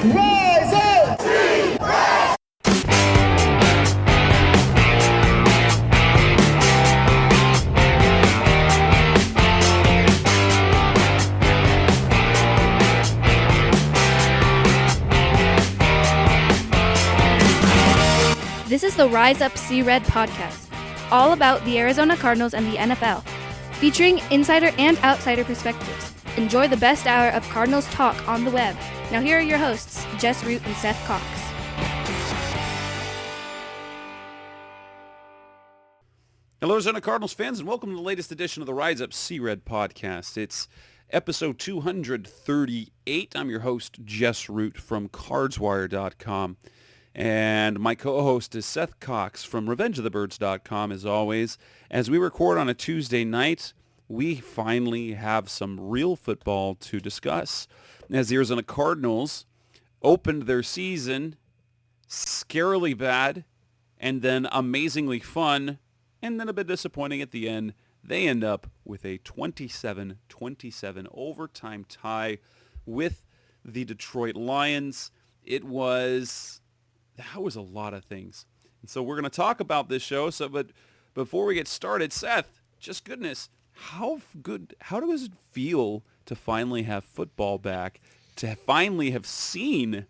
Rise up! This is the Rise Up See Red podcast, all about the Arizona Cardinals and the NFL, featuring insider and outsider perspectives. Enjoy the best hour of Cardinals talk on the web. Now here are your hosts, Jess Root and Seth Cox. Hello, Arizona Cardinals fans, and welcome to the latest edition of the Rise Up See Red podcast. It's episode 238. I'm your host, Jess Root from cardswire.com. And my co-host is Seth Cox from revengeofthebirds.com, as always. As we record on a Tuesday night, we finally have some real football to discuss. As the Arizona Cardinals opened their season scarily bad, and then amazingly fun, and then a bit disappointing at the end, they end up with a 27-27 overtime tie with the Detroit Lions. That was a lot of things. And so we're going to talk about this show. But before we get started, Seth, just goodness, how does it feel to finally have football back, to finally have seen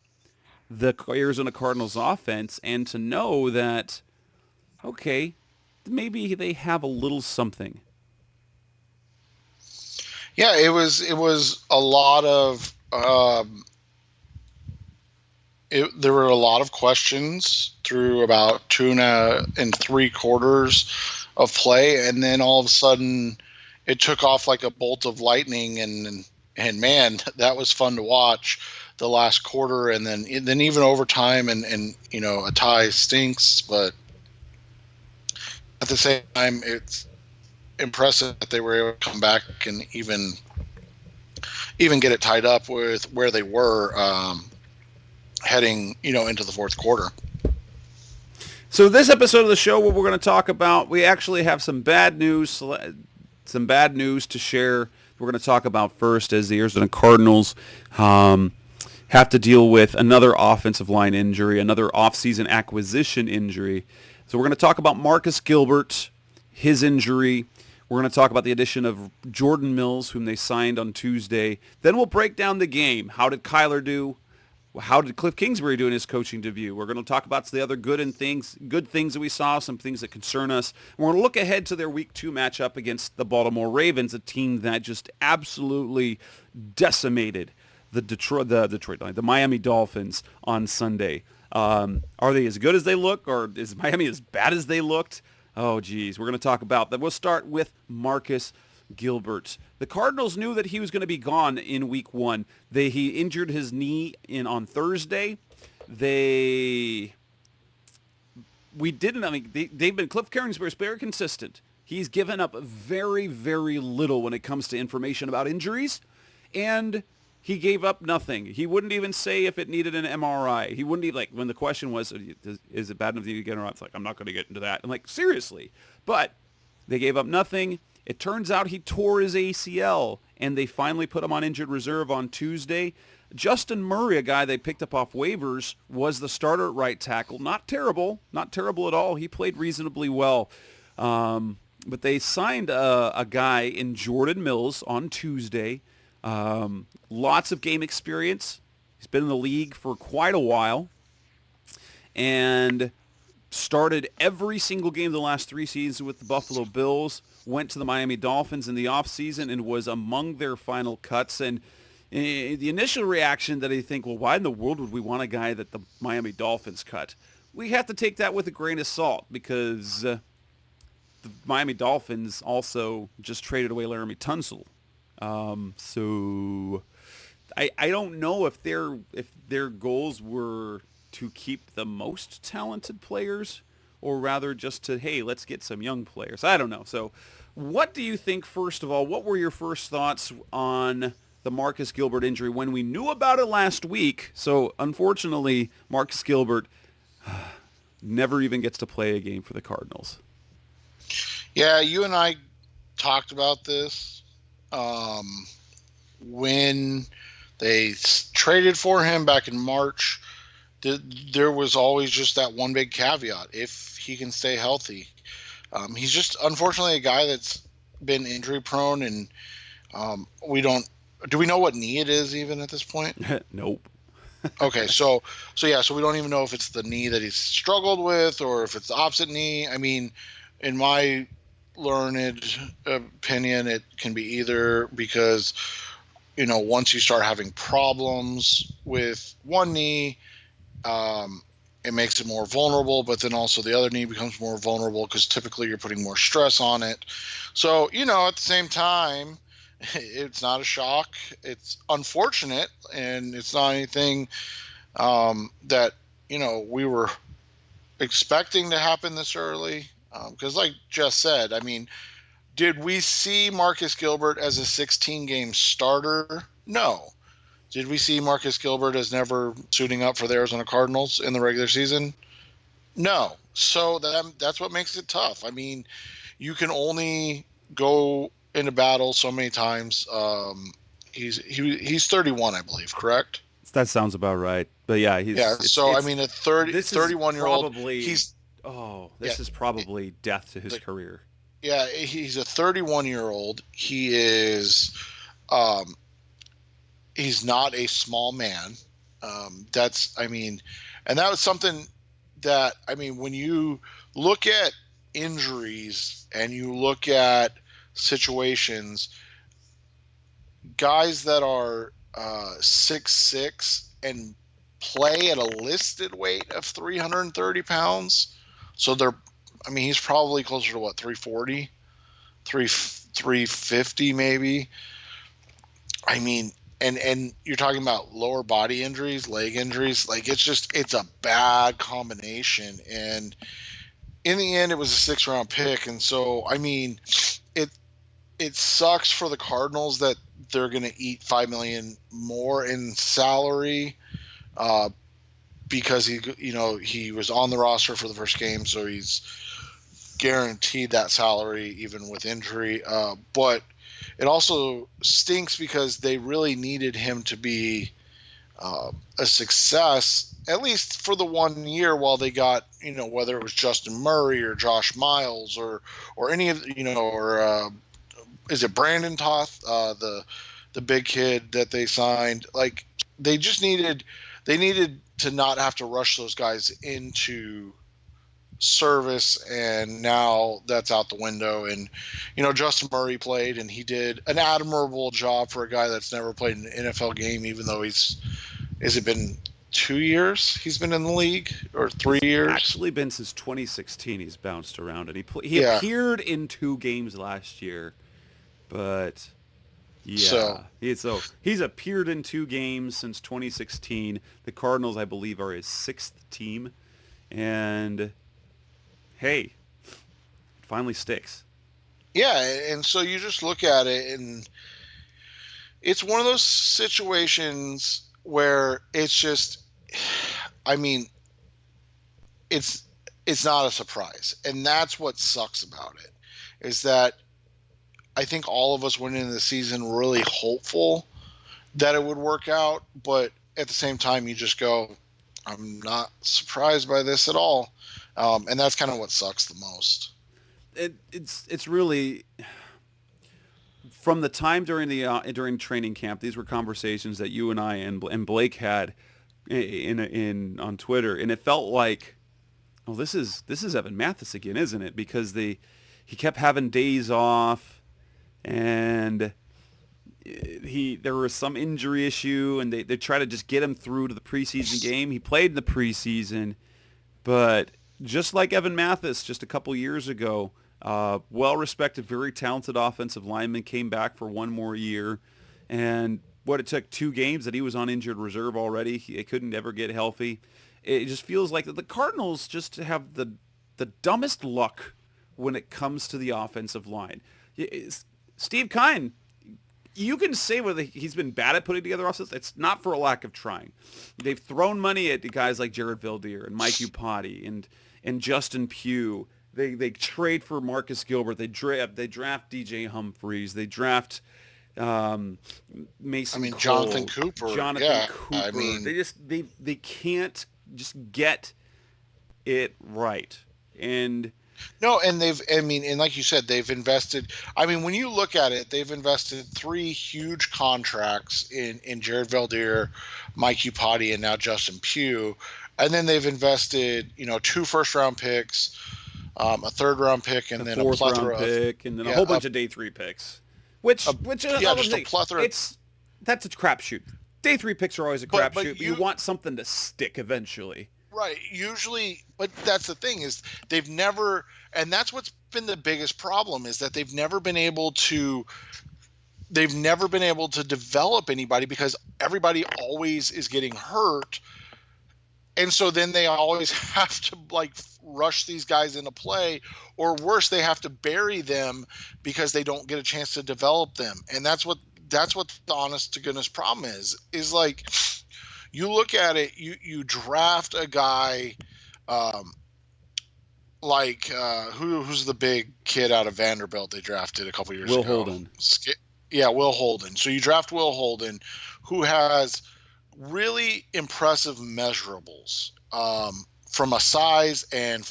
the Arizona Cardinals offense, and to know that, okay, maybe they have a little something? Yeah, it was a lot of there were a lot of questions through about 2 3/4 of play, and then all of a sudden it took off like a bolt of lightning, and man, that was fun to watch the last quarter, and then even overtime, and you know, a tie stinks, but at the same time it's impressive that they were able to come back and even get it tied up with where they were heading, into the fourth quarter. So this episode of the show, what we're going to talk about, we actually have some bad news to share. We're going to talk about first, as the Arizona Cardinals have to deal with another offensive line injury, another offseason acquisition injury. So we're going to talk about Marcus Gilbert, his injury. We're going to talk about the addition of Jordan Mills, whom they signed on Tuesday. Then we'll break down the game. How did Kyler do? How did Cliff Kingsbury do in his coaching debut? We're going to talk about the other good things that we saw, some things that concern us. And we're going to look ahead to their Week 2 matchup against the Baltimore Ravens, a team that just absolutely decimated the Miami Dolphins on Sunday. Are they as good as they look, or is Miami as bad as they looked? Oh, geez. We're going to talk about that. We'll start with Marcus Gilbert. The Cardinals knew that he was going to be gone in Week 1. He injured his knee on Thursday. Cliff Kingsbury is very consistent. He's given up very, very little when it comes to information about injuries, and he gave up nothing. He wouldn't even say if it needed an MRI. He wouldn't even, when the question was, is it bad enough that you get an MRI? It's like, I'm not going to get into that. I'm like, seriously. But they gave up nothing. It turns out he tore his ACL, and they finally put him on injured reserve on Tuesday. Justin Murray, a guy they picked up off waivers, was the starter at right tackle. Not terrible at all. He played reasonably well. But they signed a guy in Jordan Mills on Tuesday. Lots of game experience. He's been in the league for quite a while, and started every single game the last 3 seasons with the Buffalo Bills, went to the Miami Dolphins in the offseason and was among their final cuts. And the initial reaction that I think, well, why in the world would we want a guy that the Miami Dolphins cut? We have to take that with a grain of salt, because the Miami Dolphins also just traded away Laramie Tunsil. So I don't know if their goals were to keep the most talented players, or rather just to, hey, let's get some young players. I don't know. So what do you think, first of all? What were your first thoughts on the Marcus Gilbert injury when we knew about it last week? So unfortunately, Marcus Gilbert never even gets to play a game for the Cardinals. Yeah, you and I talked about this when They traded for him back in March. There was always just that one big caveat: if he can stay healthy. He's just unfortunately a guy that's been injury prone, and we don't. Do we know what knee it is even at this point? Nope. Okay, so we don't even know if it's the knee that he's struggled with or if it's the opposite knee. I mean, in my learned opinion, it can be either, because once you start having problems with one knee, it makes it more vulnerable, but then also the other knee becomes more vulnerable because typically you're putting more stress on it. So, at the same time, it's not a shock. It's unfortunate, and it's not anything that, we were expecting to happen this early. Because like Jess said, I mean, did we see Marcus Gilbert as a 16-game starter? No. Did we see Marcus Gilbert as never suiting up for the Arizona Cardinals in the regular season? No. So that's what makes it tough. I mean, you can only go into battle so many times. He's 31, I believe, correct? That sounds about right. But yeah, I mean, a 31-year-old, this is probably death to his career. Yeah, he's a 31-year-old. He is he's not a small man. And that was something that, when you look at injuries and you look at situations, guys that are 6'6" and play at a listed weight of 330 pounds, so he's probably closer to 340, 350 maybe. I mean, and you're talking about lower body injuries, leg injuries. Like, it's a bad combination. And in the end, it was a 6th-round pick. And so, I mean, it sucks for the Cardinals that they're going to eat $5 million more in salary, because he was on the roster for the first game, so he's guaranteed that salary even with injury. But it also stinks because they really needed him to be a success, at least for the 1 year while they got, whether it was Justin Murray or Josh Miles or any of, or is it Brandon Toth, the big kid that they signed? Like, they needed to not have to rush those guys into service, and now that's out the window. And Justin Murray played, and he did an admirable job for a guy that's never played an NFL game, even though has it been 2 years he's been in the league, or 3 years? Actually been since 2016. He's bounced around, and he appeared in 2 games last year, but he's appeared in 2 games since 2016. The Cardinals, I believe, are his 6th team, and hey, it finally sticks. Yeah, and so you just look at it, and it's one of those situations where it's just, it's not a surprise. And that's what sucks about it, is that I think all of us went into the season really hopeful that it would work out, but at the same time, you just go, I'm not surprised by this at all. And that's kind of what sucks the most. It's really, from the time during training camp, these were conversations that you and I and Blake had on Twitter, and it felt like, well, this is Evan Mathis again, isn't it? Because he kept having days off, and there was some injury issue, and they tried to just get him through to the preseason game. He played in the preseason, but just like Evan Mathis just a couple years ago, well-respected, very talented offensive lineman, came back for 1 more year, and it took 2 games that he was on injured reserve already. He couldn't ever get healthy. It just feels like the Cardinals just have the dumbest luck when it comes to the offensive line. Steve Kine, you can say whether he's been bad at putting together offenses. It's not for a lack of trying. They've thrown money at guys like Jared Valdir and Mike Upati and Justin Pugh. They trade for Marcus Gilbert. They draft DJ Humphreys. They draft Mason Cole, Jonathan Cooper. Jonathan Cooper. They can't just get it right. And no, and and like you said, they've invested. When you look at it, they've invested 3 huge contracts in Jared Veldheer, Mike Upati, and now Justin Pugh, and then they've invested 2 first-round picks, a 3rd-round pick, and then a plethora round pick, and then a whole bunch of day 3 picks. Which just a plethora. That's a crapshoot. Day 3 picks are always a crapshoot, but you want something to stick eventually. Right. Usually, but that's the thing is they've never, and that's what's been the biggest problem is that they've never been able to develop anybody because everybody always is getting hurt. And so then they always have to rush these guys into play, or worse, they have to bury them because they don't get a chance to develop them. And that's what the honest to goodness problem is you look at it, you draft a guy who's the big kid out of Vanderbilt they drafted a couple years ago? Will Holden. Yeah, Will Holden. So you draft Will Holden, who has really impressive measurables from a size and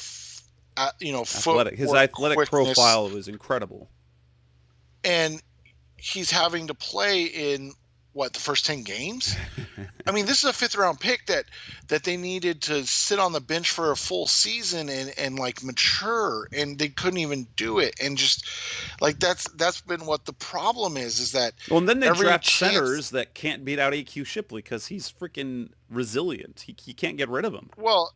his athletic profile was incredible. And he's having to play in the first 10 games? This is a 5th-round pick that they needed to sit on the bench for a full season and mature, and they couldn't even do it. And just that's been what the problem is that. Well, and then they draft centers that can't beat out AQ Shipley because he's freaking resilient. He can't get rid of him. Well,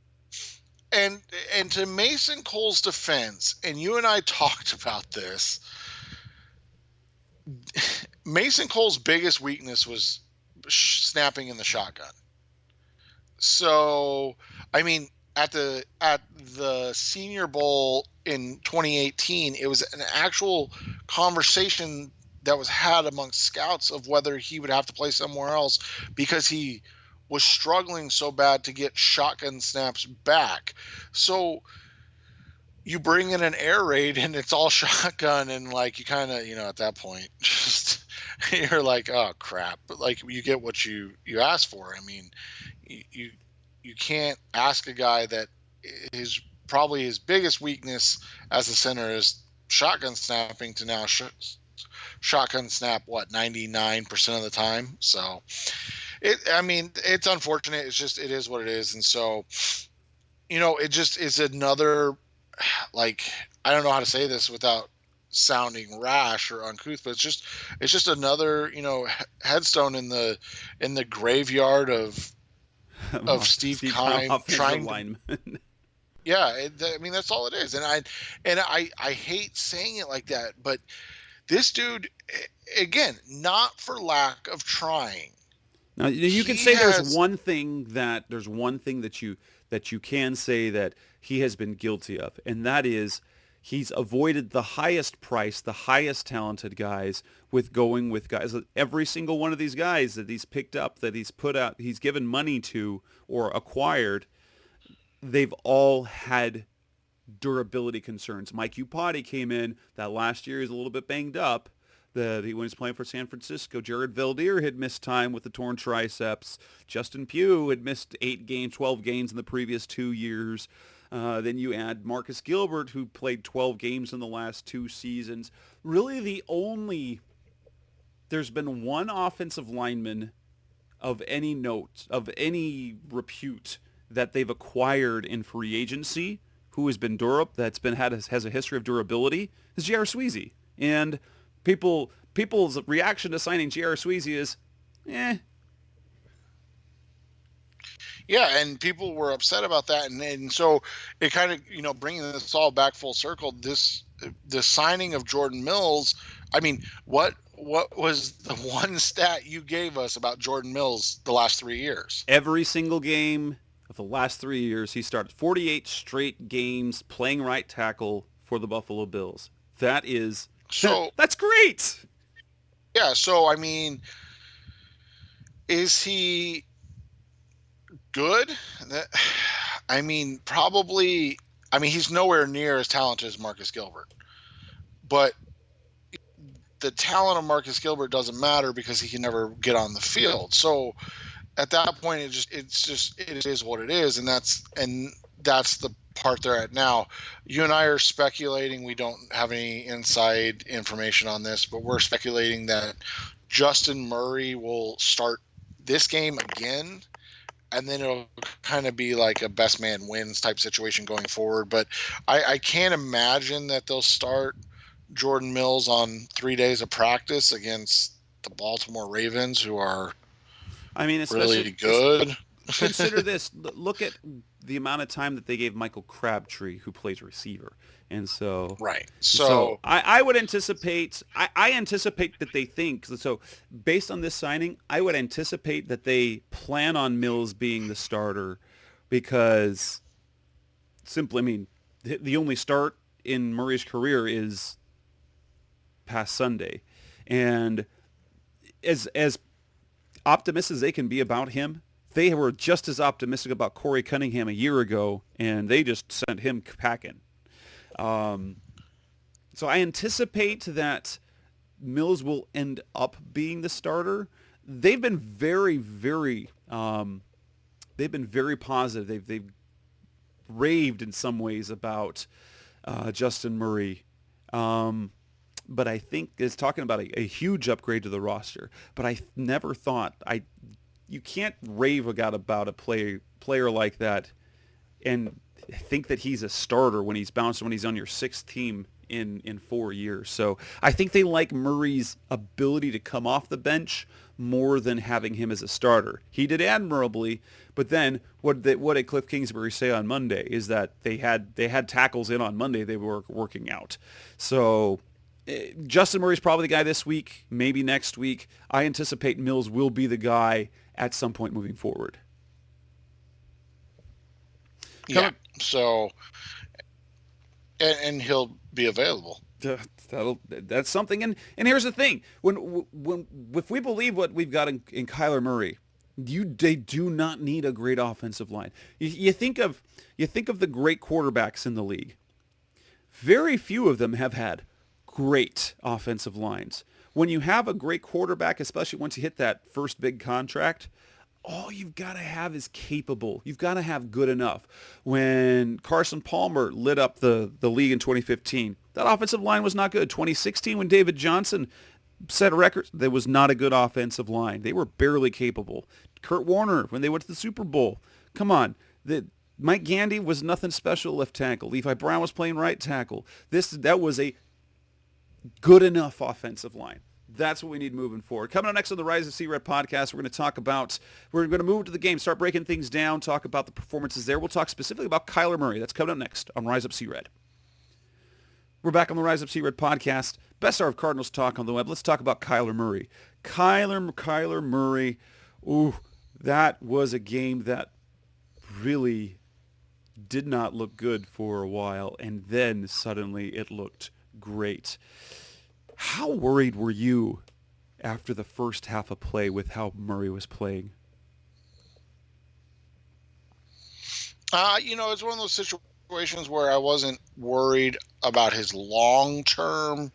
and to Mason Cole's defense, and you and I talked about this. Mason Cole's biggest weakness was snapping in the shotgun. So, at the Senior Bowl in 2018, it was an actual conversation that was had amongst scouts of whether he would have to play somewhere else because he was struggling so bad to get shotgun snaps back. So you bring in an air raid and it's all shotgun, and you kind of, at that point, just you're like, oh crap. But you get what you ask for. You can't ask a guy that probably his biggest weakness as a center is shotgun snapping to now shotgun snap 99% of the time. So it's unfortunate. It is what it is. And so, it just is another, I don't know how to say this without sounding rash or uncouth, but it's just another, headstone in the graveyard of Steve Keim trying to, yeah. That's all it is. And I hate saying it like that, but this dude, again, not for lack of trying. Now you can say there's one thing that you can say that he has been guilty of, and that is he's avoided the highest price, the highest talented guys with going with guys. Every single one of these guys that he's picked up, that he's put out, he's given money to or acquired, they've all had durability concerns. Mike Upati came in that last year. He's a little bit banged up. When he was playing for San Francisco, Jared Veldheer had missed time with the torn triceps. Justin Pugh had missed 12 games in the previous 2 years. Then you add Marcus Gilbert, who played 12 games in the last 2 seasons. Really there's been one offensive lineman of any note, of any repute that they've acquired in free agency who has been has a history of durability is J.R. Sweezy. And people's reaction to signing J.R. Sweezy is, eh. Yeah, and people were upset about that, and so it kind of, bringing this all back full circle. The signing of Jordan Mills. What was the one stat you gave us about Jordan Mills the last 3 years? Every single game of the last 3 years, he started 48 straight games playing right tackle for the Buffalo Bills. That's great. Yeah, so is he good? Probably. He's nowhere near as talented as Marcus Gilbert, but the talent of Marcus Gilbert doesn't matter because he can never get on the field. So at that point, it is what it is, and that's the part they're at now. You and I are speculating. We don't have any inside information on this, but we're speculating that Justin Murray will start this game again, and then it'll kind of be like a best man wins type situation going forward. But I can't imagine that they'll start Jordan Mills on 3 days of practice against the Baltimore Ravens, who are really good. Consider this. Look at the amount of time that they gave Michael Crabtree, who plays receiver. And so, right. So I would anticipate, I anticipate that they think, so based on this signing, I would anticipate that they plan on Mills being the starter because simply, I mean, the only start in Murray's career is past Sunday. And as optimistic as they can be about him, they were just as optimistic about Corey Cunningham a year ago, and they just sent him packing. So I anticipate that Mills will end up being the starter. They've been very, very, they've been very positive. They've raved in some ways about Justin Murray. But I think it's talking about a huge upgrade to the roster. But I never thought you can't rave about a player like that and think that he's a starter when he's on your sixth team in 4 years. So I think they like Murray's ability to come off the bench more than having him as a starter. He did admirably, but then what did Cliff Kingsbury say on Monday is that they had tackles in on Monday they were working out. So Justin Murray's probably the guy this week, maybe next week. I anticipate Mills will be the guy at some point moving forward. Yeah. So, and he'll be available. That's something. And here's the thing: when if we believe what we've got in Kyler Murray, they do not need a great offensive line. You think of the great quarterbacks in the league. Very few of them have had great offensive lines. When you have a great quarterback, especially once you hit that first big contract, all you've got to have is capable. You've got to have good enough. When Carson Palmer lit up the league in 2015, that offensive line was not good. 2016, when David Johnson set a record, there was not a good offensive line. They were barely capable. Kurt Warner, when they went to the Super Bowl, come on. Mike Gandy was nothing special left tackle. Levi Brown was playing right tackle. That was a good enough offensive line. That's what we need moving forward. Coming up next on the Rise of C-Red podcast, we're going to move to the game, start breaking things down, talk about the performances there. We'll talk specifically about Kyler Murray. That's coming up next on Rise Up C-Red. We're back on the Rise Up C-Red podcast. Best hour of Cardinals talk on the web. Let's talk about Kyler Murray. Kyler Murray. Ooh, that was a game that really did not look good for a while, and then suddenly it looked great. How worried were you after the first half of play with how Murray was playing? It's one of those situations where I wasn't worried about his long-term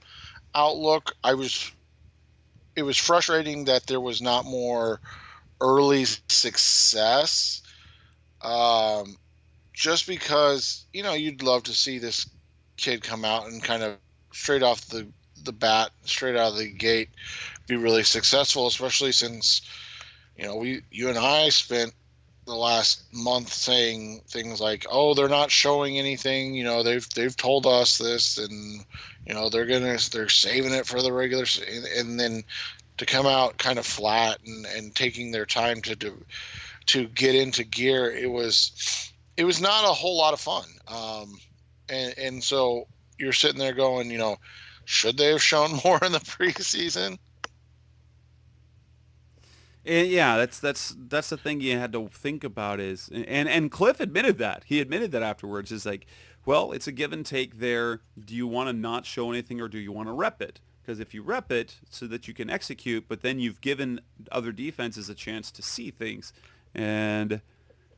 outlook. It was frustrating that there was not more early success. Just because, you'd love to see this kid come out and kind of straight off the bat, straight out of the gate, be really successful, especially since, you and I spent the last month saying things like, oh, they're not showing anything, they've told us this, and, they're saving it for the regular, and then to come out kind of flat and taking their time to get into gear, it was not a whole lot of fun. And so you're sitting there going, should they have shown more in the preseason? Yeah, that's the thing you had to think about is, and Cliff admitted that. He admitted that afterwards. Is like, well, it's a give and take there. Do you want to not show anything or do you want to rep it? Because if you rep it so that you can execute, but then you've given other defenses a chance to see things. And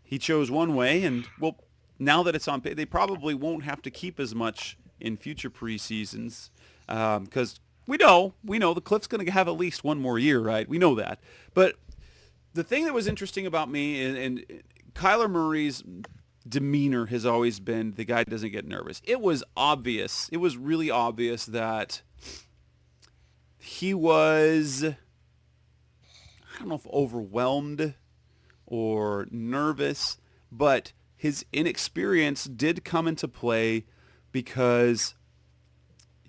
he chose one way, and, well, now that it's on, they probably won't have to keep as much in future preseasons because We know the Cliff's going to have at least one more year, right? We know that. But the thing that was interesting about me and Kyler Murray's demeanor has always been the guy doesn't get nervous. It was obvious. It was really obvious that he was, I don't know if overwhelmed or nervous, but his inexperience did come into play because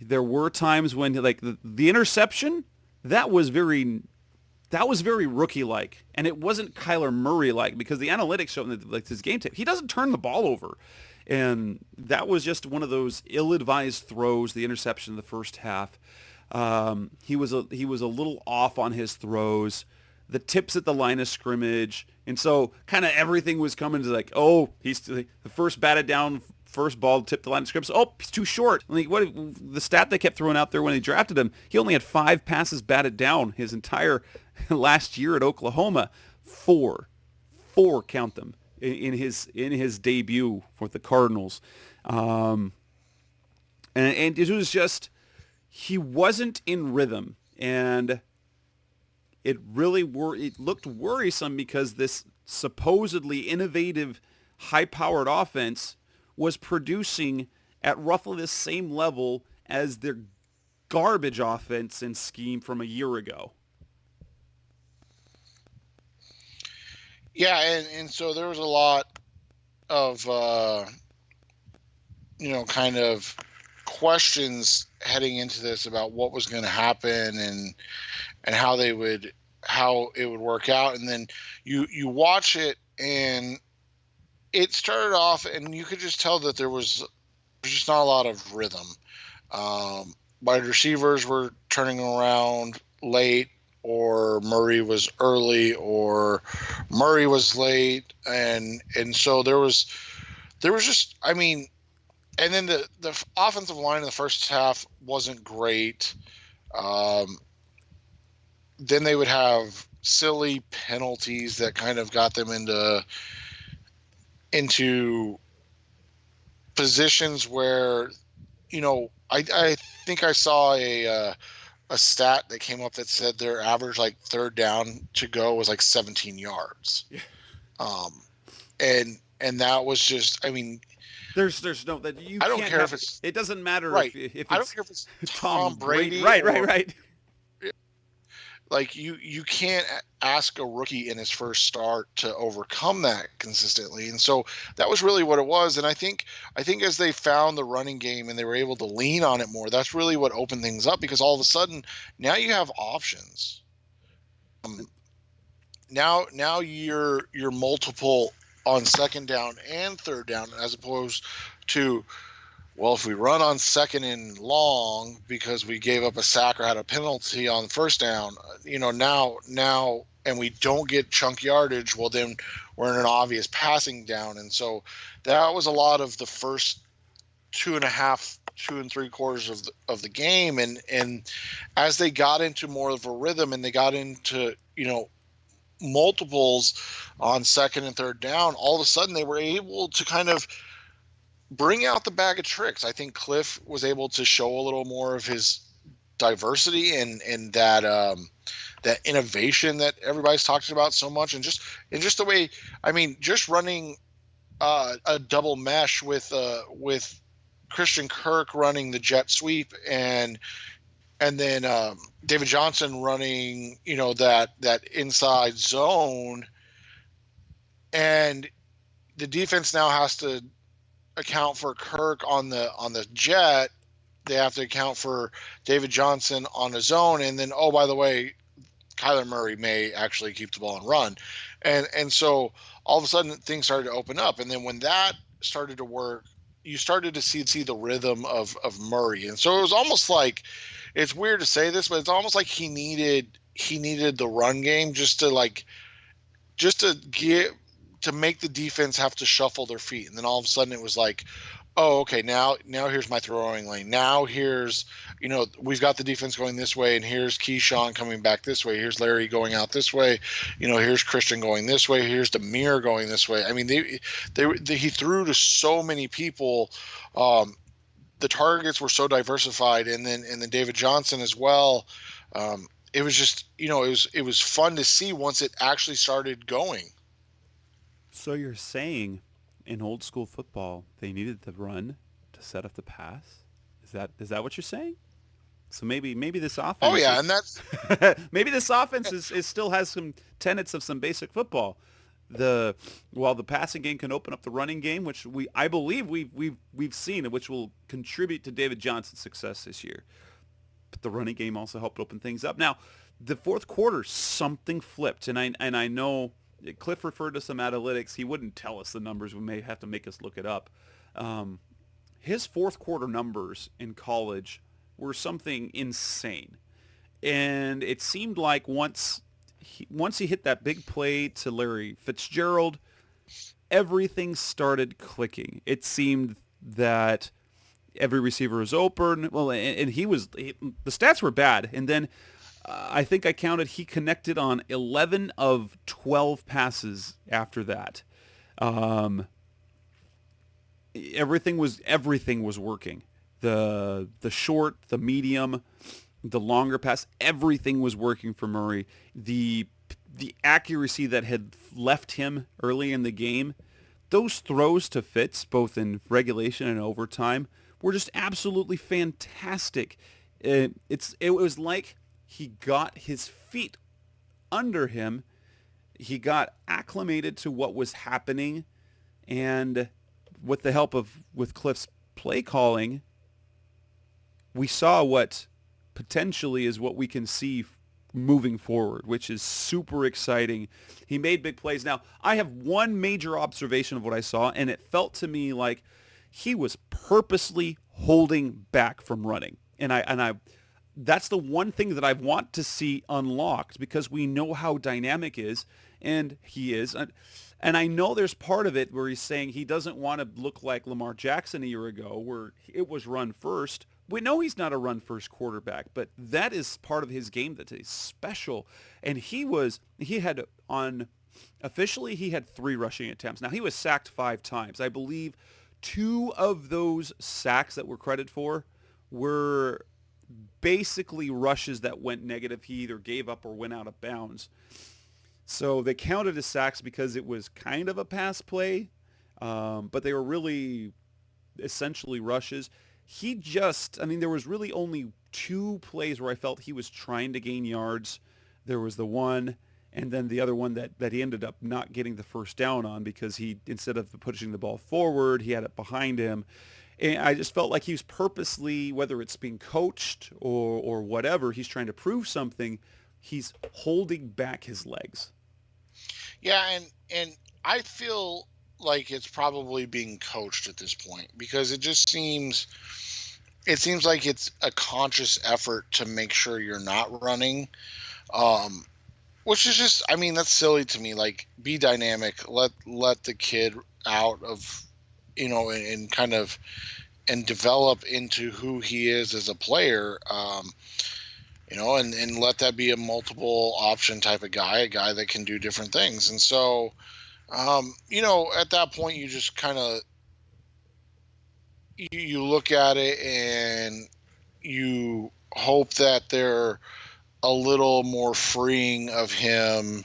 there were times when, like, the interception, that was very rookie-like, and it wasn't Kyler Murray-like because the analytics showed like his game tape. He doesn't turn the ball over, and that was just one of those ill-advised throws. The interception in the first half, he was a little off on his throws, the tips at the line of scrimmage, and so kind of everything was coming to like, oh, he's the first batted down. First ball tipped the line of scrimmage. Oh, he's too short. Like, what the stat they kept throwing out there when they drafted him? He only had 5 passes batted down his entire last year at Oklahoma. 4, count them, in his debut with the Cardinals. And it was just, he wasn't in rhythm, and it looked worrisome because this supposedly innovative, high-powered offense was producing at roughly the same level as their garbage offense and scheme from a year ago. Yeah, and so there was a lot of, kind of questions heading into this about what was going to happen and how it would work out. And then you watch it, and it started off, and you could just tell that there was just not a lot of rhythm. Wide receivers were turning around late, or Murray was early, or Murray was late, and so there was just, I mean, and then the offensive line in the first half wasn't great. Then they would have silly penalties that kind of got them into positions where, I think I saw a stat that came up that said their average, like, third down to go was like 17 yards. Yeah. And that was just, I mean, there's no, that you I don't can't care have, if it's it doesn't matter right. if it's I don't care if it's Tom Brady. Right. Like, you can't ask a rookie in his first start to overcome that consistently. And so that was really what it was. And I think as they found the running game and they were able to lean on it more, that's really what opened things up, because all of a sudden now you have options. Now you're multiple on second down and third down, as opposed to, well, if we run on second and long because we gave up a sack or had a penalty on first down, now, and we don't get chunk yardage, well, then we're in an obvious passing down. And so that was a lot of the first 2 3/4 of the game. And as they got into more of a rhythm and they got into, multiples on second and third down, all of a sudden they were able to kind of bring out the bag of tricks. I think Cliff was able to show a little more of his diversity and that innovation that everybody's talking about so much, and just the way, I mean, just running a double mesh with Christian Kirk running the jet sweep, and then David Johnson running, that inside zone, and the defense now has to account for Kirk on the jet. They have to account for David Johnson on his zone, and then, oh, by the way, Kyler Murray may actually keep the ball and run, and so all of a sudden things started to open up. And then when that started to work, you started to see the rhythm of Murray. And so it was almost like, it's weird to say this, but it's almost like he needed the run game just to make the defense have to shuffle their feet. And then all of a sudden it was like, oh, okay, now here's my throwing lane. Now here's, we've got the defense going this way, and here's Keyshawn coming back this way. Here's Larry going out this way. Here's Christian going this way. Here's Demir going this way. I mean, he threw to so many people, the targets were so diversified, and then David Johnson as well. It was just, it was fun to see once it actually started going. So you're saying in old school football they needed the run to set up the pass? Is that what you're saying? So maybe this Oh offense yeah, is and that's maybe this offense is still has some tenets of some basic football. While the passing game can open up the running game, which I believe we've seen, and which will contribute to David Johnson's success this year. But the running game also helped open things up. Now, the fourth quarter, something flipped, and I know Cliff referred to some analytics. He wouldn't tell us the numbers. We may have to make us look it up. His fourth quarter numbers in college were something insane, and it seemed like once he hit that big play to Larry Fitzgerald, everything started clicking. It seemed that every receiver was open. Well, and the stats were bad. And then I think I counted he connected on 11 of 12 passes after that. Everything was working. The short, the medium, the longer pass, everything was working for Murray. The accuracy that had left him early in the game, those throws to Fitz, both in regulation and overtime, were just absolutely fantastic. It was like he got his feet under him. He got acclimated to what was happening, and with the help with Cliff's play calling, we saw what potentially is what we can see moving forward, which is super exciting. He made big plays. Now, I have one major observation of what I saw, and it felt to me like he was purposely holding back from running. And I that's the one thing that I want to see unlocked, because we know how dynamic he is. And I know there's part of it where he's saying he doesn't want to look like Lamar Jackson a year ago, where it was run first. We know he's not a run first quarterback, but that is part of his game that is special. And officially he had 3 rushing attempts. Now, he was sacked 5 times. I believe 2 of those sacks that were credited for were basically rushes that went negative. He either gave up or went out of bounds. So they counted as sacks because it was kind of a pass play, but they were really essentially rushes. There was really only 2 plays where I felt he was trying to gain yards. There was the one, and then the other one that he ended up not getting the first down on, because he, instead of pushing the ball forward, he had it behind him. And I just felt like he was purposely, whether it's being coached or whatever, he's trying to prove something, he's holding back his legs. Yeah, and I feel like it's probably being coached at this point, because it seems like it's a conscious effort to make sure you're not running, which is just, that's silly to me. Like, be dynamic, let the kid out of, and kind of, and develop into who he is as a player, and let that be a multiple option type of guy, a guy that can do different things. And so, at that point, you just kind of, you look at it and you hope that they're a little more freeing of him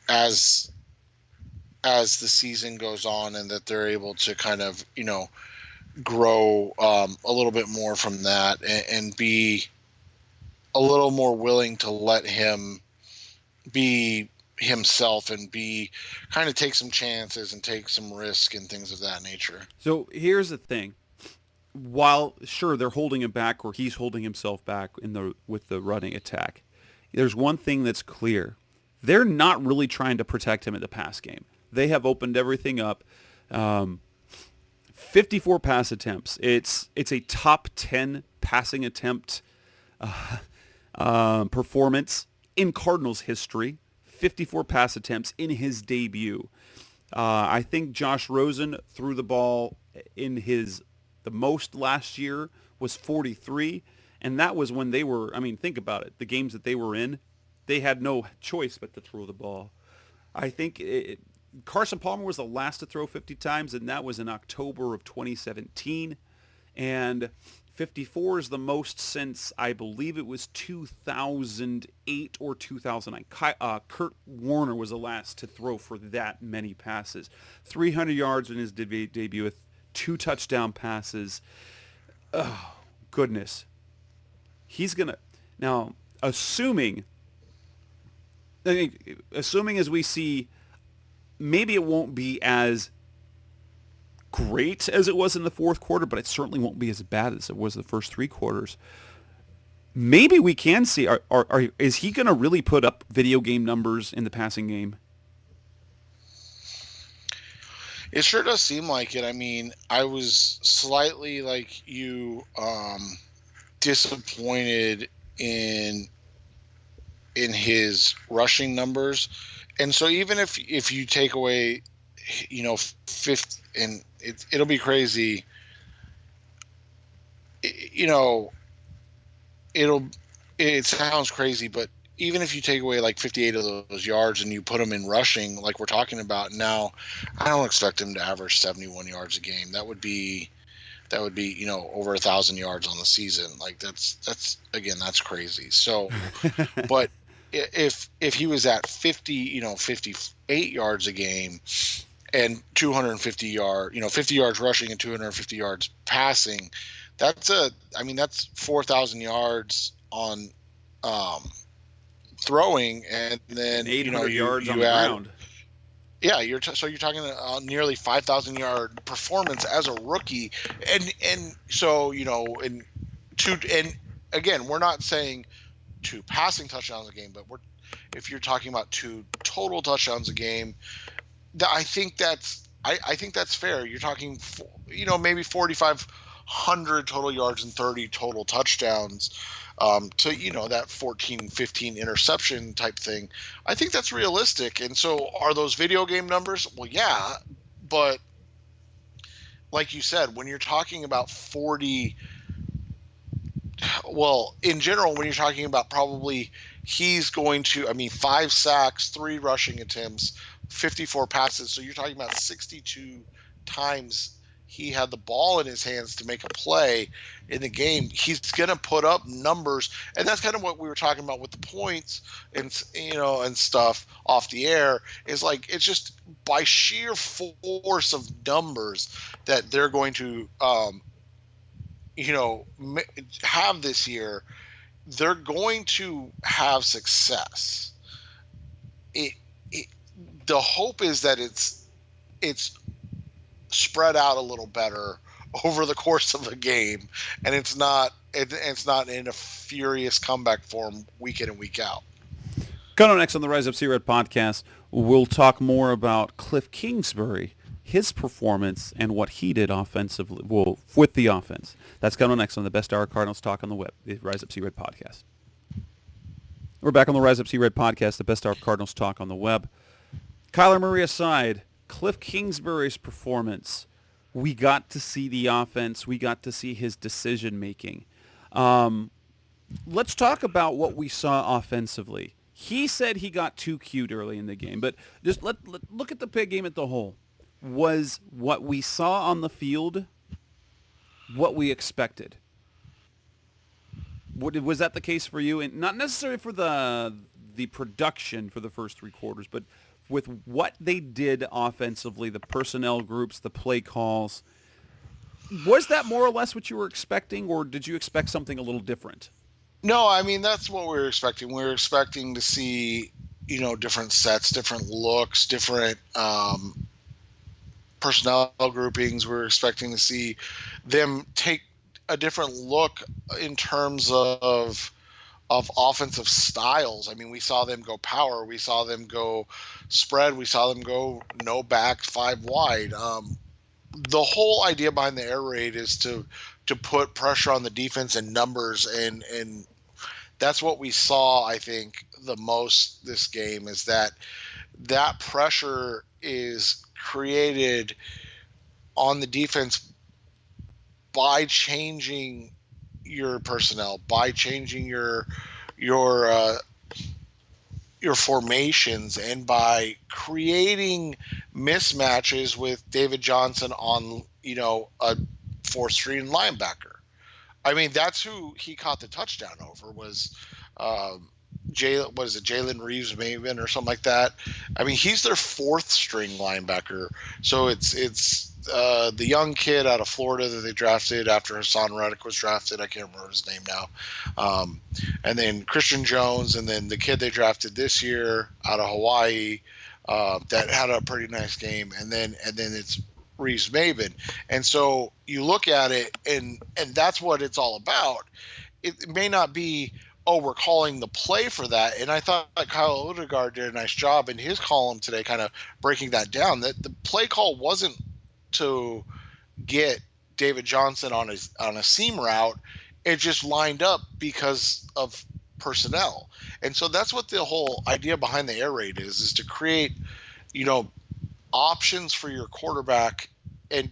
as the season goes on, and that they're able to kind of, grow a little bit more from that, and be a little more willing to let him be himself, and be kind of take some chances and take some risk and things of that nature. So here's the thing. While sure they're holding him back, or he's holding himself back with the running attack, there's one thing that's clear. They're not really trying to protect him in the pass game. They have opened everything up. 54 pass attempts. It's a top 10 passing attempt performance in Cardinals history. 54 pass attempts in his debut. I think Josh Rosen threw the ball in the most last year was 43, and that was when they were, think about it, the games that they were in, they had no choice but to throw the ball. I think Carson Palmer was the last to throw 50 times, and that was in October of 2017. And 54 is the most since, I believe it was 2008 or 2009. Kurt Warner was the last to throw for that many passes. 300 yards in his debut with 2 touchdown passes. Oh, goodness. He's going to... Now, assuming as we see, maybe it won't be as great as it was in the fourth quarter, but it certainly won't be as bad as it was the first 3 quarters. Maybe we can see, is he going to really put up video game numbers in the passing game? It sure does seem like it. I mean, I was slightly like you, disappointed in his rushing numbers, and so even if you take away, fifth, and it'll be crazy, it sounds crazy, but even if you take away like 58 of those yards and you put them in rushing, like we're talking about now, I don't expect him to average 71 yards a game. That would be over 1,000 yards on the season. Like that's again, that's crazy. So, but if he was at 58 yards a game and 250 50 yards rushing and 250 yards passing, that's 4,000 yards on throwing, and then 800 yards you on the add, ground. Yeah, you're talking nearly 5,000 yard performance as a rookie, and so and again, we're not saying 2 passing touchdowns a game, but if you're talking about 2 total touchdowns a game, I think that's fair. You're talking maybe 4,500 total yards and 30 total touchdowns, to that 14-15 interception type thing. I think that's realistic. And so are those video game numbers? Well, yeah, but like you said, when you're talking about 40, well, in general, when you're talking about probably he's going to, 5 sacks, 3 rushing attempts, 54 passes. So you're talking about 62 times he had the ball in his hands to make a play in the game. He's going to put up numbers. And that's kind of what we were talking about with the points and stuff off the air, is like, it's just by sheer force of numbers that they're going to, have this year. They're going to have success. The hope is that it's spread out a little better over the course of a game, and it's not in a furious comeback form week in and week out. Coming up next on the Rise Up See Red podcast, we'll talk more about Cliff Kingsbury, his performance, and what he did offensively, with the offense. That's coming up next on the Best Hour Cardinals Talk on the Web, the Rise Up See Red podcast. We're back on the Rise Up See Red podcast, the Best Hour Cardinals Talk on the Web. Kyler Murray aside, Cliff Kingsbury's performance, we got to see the offense. We got to see his decision-making. Let's talk about what we saw offensively. He said he got too cute early in the game, but just let look at the big game at the whole. Was what we saw on the field what we expected? Was that the case for you? And not necessarily for the production for the first 3 quarters, but with what they did offensively, the personnel groups, the play calls, was that more or less what you were expecting, or did you expect something a little different? No, that's what we were expecting. We were expecting to see, different sets, different looks, different personnel groupings. We were expecting to see them take a different look in terms of offensive styles. We saw them go power. We saw them go spread. We saw them go no back, 5 wide. The whole idea behind the air raid is to put pressure on the defense and numbers, and that's what we saw, I think, the most this game, is that pressure is created on the defense by changing your personnel, by changing your formations, and by creating mismatches with David Johnson on fourth string linebacker. I mean, that's who he caught the touchdown over was Jalen Reeves Maven or something like that. I mean, he's their fourth string linebacker. So it's the young kid out of Florida that they drafted after Hassan Reddick was drafted. I can't remember his name now. And then Christian Jones, and then the kid they drafted this year out of Hawaii that had a pretty nice game. And then it's Reeves Maven. And so you look at it, and that's what it's all about. It may not be, oh, we're calling the play for that. And I thought Kyle Odegaard did a nice job in his column today, kind of breaking that down, that the play call wasn't to get David Johnson on a seam route. It just lined up because of personnel. And so that's what the whole idea behind the air raid is to create, options for your quarterback and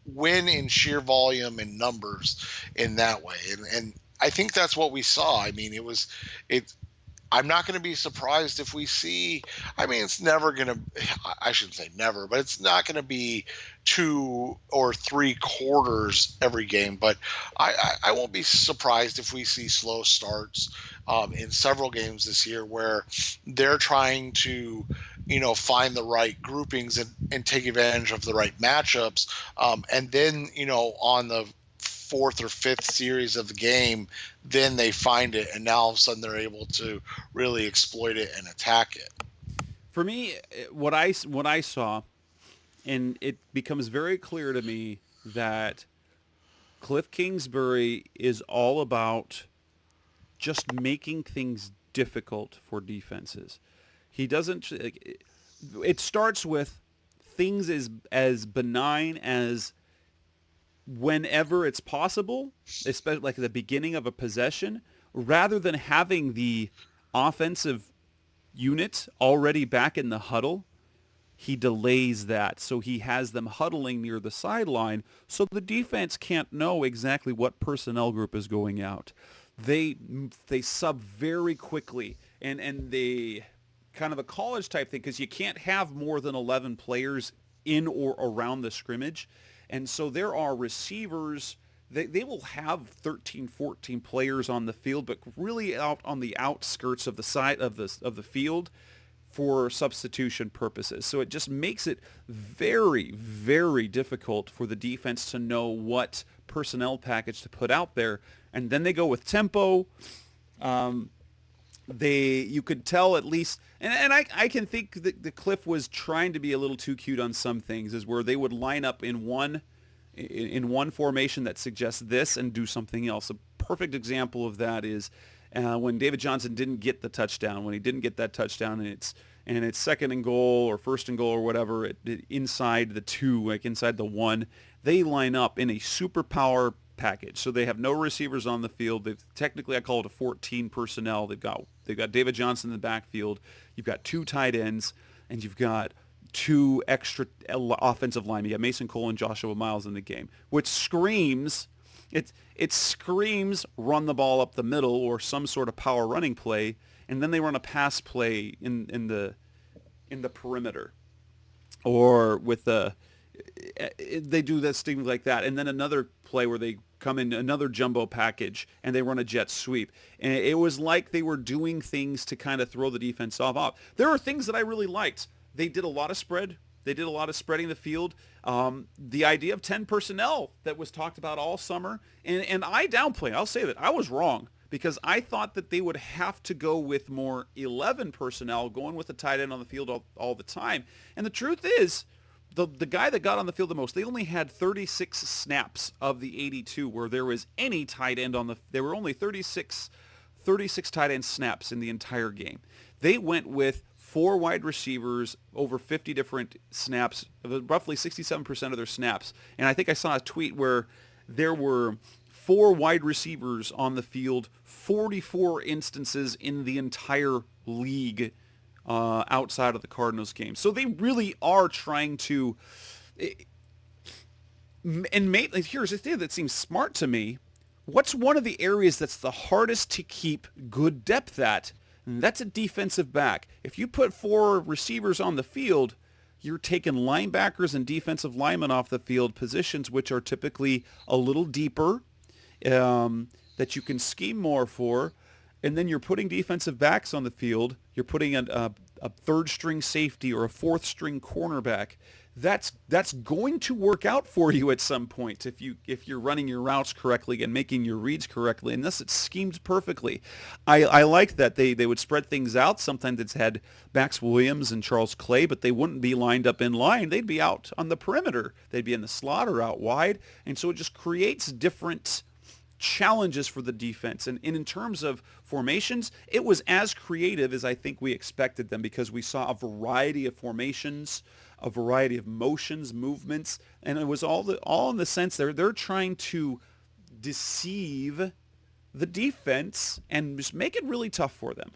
win in sheer volume and numbers in that way. And I think that's what we saw. I mean, I'm not going to be surprised if we see, it's never going to, I shouldn't say never, but it's not going to be 2 or 3 quarters every game. But I won't be surprised if we see slow starts in several games this year where they're trying to, find the right groupings and take advantage of the right matchups. And then, on the 4th or 5th series of the game, then they find it, and now all of a sudden they're able to really exploit it and attack it. For me, what I saw, and it becomes very clear to me that Cliff Kingsbury is all about just making things difficult for defenses. He doesn't. It starts with things as benign as whenever it's possible, especially like at the beginning of a possession, rather than having the offensive unit already back in the huddle, he delays that. So he has them huddling near the sideline so the defense can't know exactly what personnel group is going out. They sub very quickly, and they kind of a college type thing, because you can't have more than 11 players in or around the scrimmage. And so there are receivers, they will have 13, 14 players on the field, but really out on the outskirts of the side of the field for substitution purposes. So it just makes it very, very difficult for the defense to know what personnel package to put out there. And then they go with tempo. You could tell at least, and I can think that the Cliff was trying to be a little too cute on some things, is where they would line up in one formation that suggests this and do something else. A perfect example of that is when David Johnson didn't get the touchdown. When he didn't get that touchdown, and it's second and goal or first and goal or whatever, inside the 2, like inside the 1, they line up in a super power package. So they have no receivers on the field. Technically, I call it a 14 personnel. They've got David Johnson in the backfield. You've got 2 tight ends, and you've got 2 extra offensive linemen. You have Mason Cole and Joshua Miles in the game, which screams, it screams run the ball up the middle or some sort of power running play, and then they run a pass play in the perimeter, or with they do this thing like that, and then another play where they come in another jumbo package and they run a jet sweep. And it was like they were doing things to kind of throw the defense off. There are things that I really liked. They did a lot of spread. They did a lot of spreading the field. The idea of 10 personnel that was talked about all summer, and I downplayed. I'll say that I was wrong, because I thought that they would have to go with more 11 personnel, going with the tight end on the field all the time. And the truth is, the guy that got on the field the most, they only had 36 snaps of the 82 where there was any tight end on there were only 36 tight end snaps in the entire game. They went with 4 wide receivers, over 50 different snaps, roughly 67% of their snaps. And I think I saw a tweet where there were 4 wide receivers on the field, 44 instances in the entire league outside of the Cardinals game. So they really are trying to, and here's the thing that seems smart to me. What's one of the areas that's the hardest to keep good depth at? And that's a defensive back. If you put 4 receivers on the field, you're taking linebackers and defensive linemen off the field, positions which are typically a little deeper, that you can scheme more for, and then you're putting defensive backs on the field. You're putting a third-string safety or a fourth-string cornerback. That's going to work out for you at some point if you're running your routes correctly and making your reads correctly, unless it's schemed perfectly. I like that they would spread things out. Sometimes it's had Max Williams and Charles Clay, but they wouldn't be lined up in line. They'd be out on the perimeter. They'd be in the slot or out wide, and so it just creates different challenges for the defense. And in terms of formations, it was as creative as I think we expected them, because we saw a variety of formations, a variety of motions, movements, and it was all in the sense they're trying to deceive the defense and just make it really tough for them.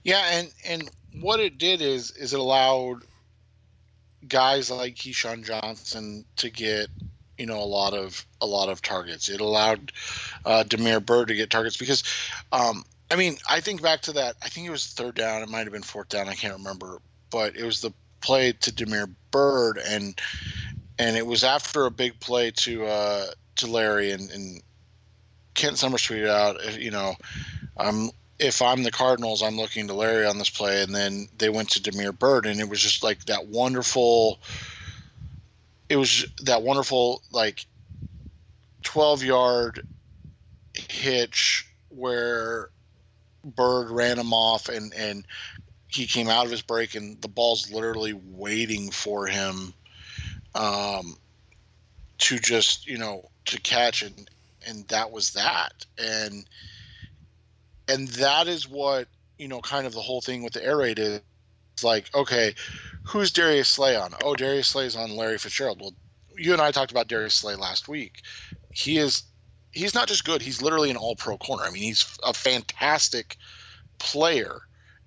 Yeah, and what it did is it allowed guys like Keyshawn Johnson to get a lot of targets. It allowed Damiere Byrd to get targets because, I think back to that. I think it was third down. It might have been fourth down. I can't remember, but it was the play to Damiere Byrd, and it was after a big play to Larry, and Kent Summers tweeted out, if I'm the Cardinals, I'm looking to Larry on this play, and then they went to Damiere Byrd, and it was just like that wonderful. It was that wonderful, 12-yard hitch where Byrd ran him off, and he came out of his break, and the ball's literally waiting for him to just, to catch, and that was that. And that is what, kind of the whole thing with the air raid is. Like, okay, who's Darius Slay on? Oh, Darius Slay's on Larry Fitzgerald. Well, you and I talked about Darius Slay last week. He's not just good, he's literally an all-pro corner. I mean, he's a fantastic player.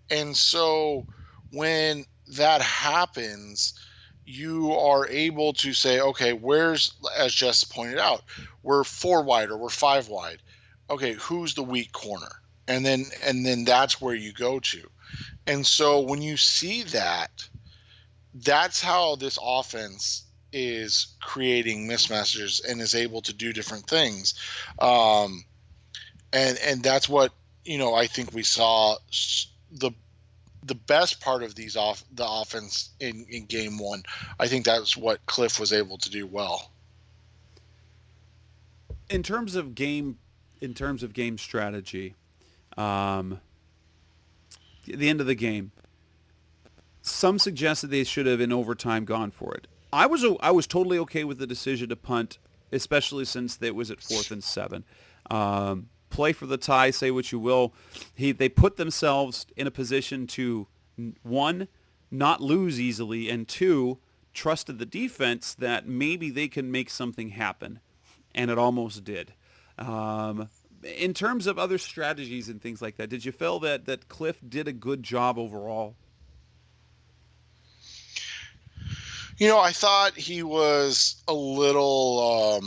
And so when that happens, you are able to say, okay, where's, as Jess pointed out, we're 4 wide or we're 5 wide. Okay, who's the weak corner? And then that's where you go to. And so when you see that, that's how this offense is creating mismatches and is able to do different things. And that's what, I think we saw the best part of the offense in game one. I think that's what Cliff was able to do well. In terms of game strategy, at the end of the game, some suggested they should have in overtime gone for it. I was totally okay with the decision to punt, especially since it was at 4th and 7. Play for the tie, say what you will. They put themselves in a position to, 1, not lose easily, and 2, trusted the defense that maybe they can make something happen, and it almost did. In terms of other strategies and things like that, did you feel that Cliff did a good job overall? I thought he was a little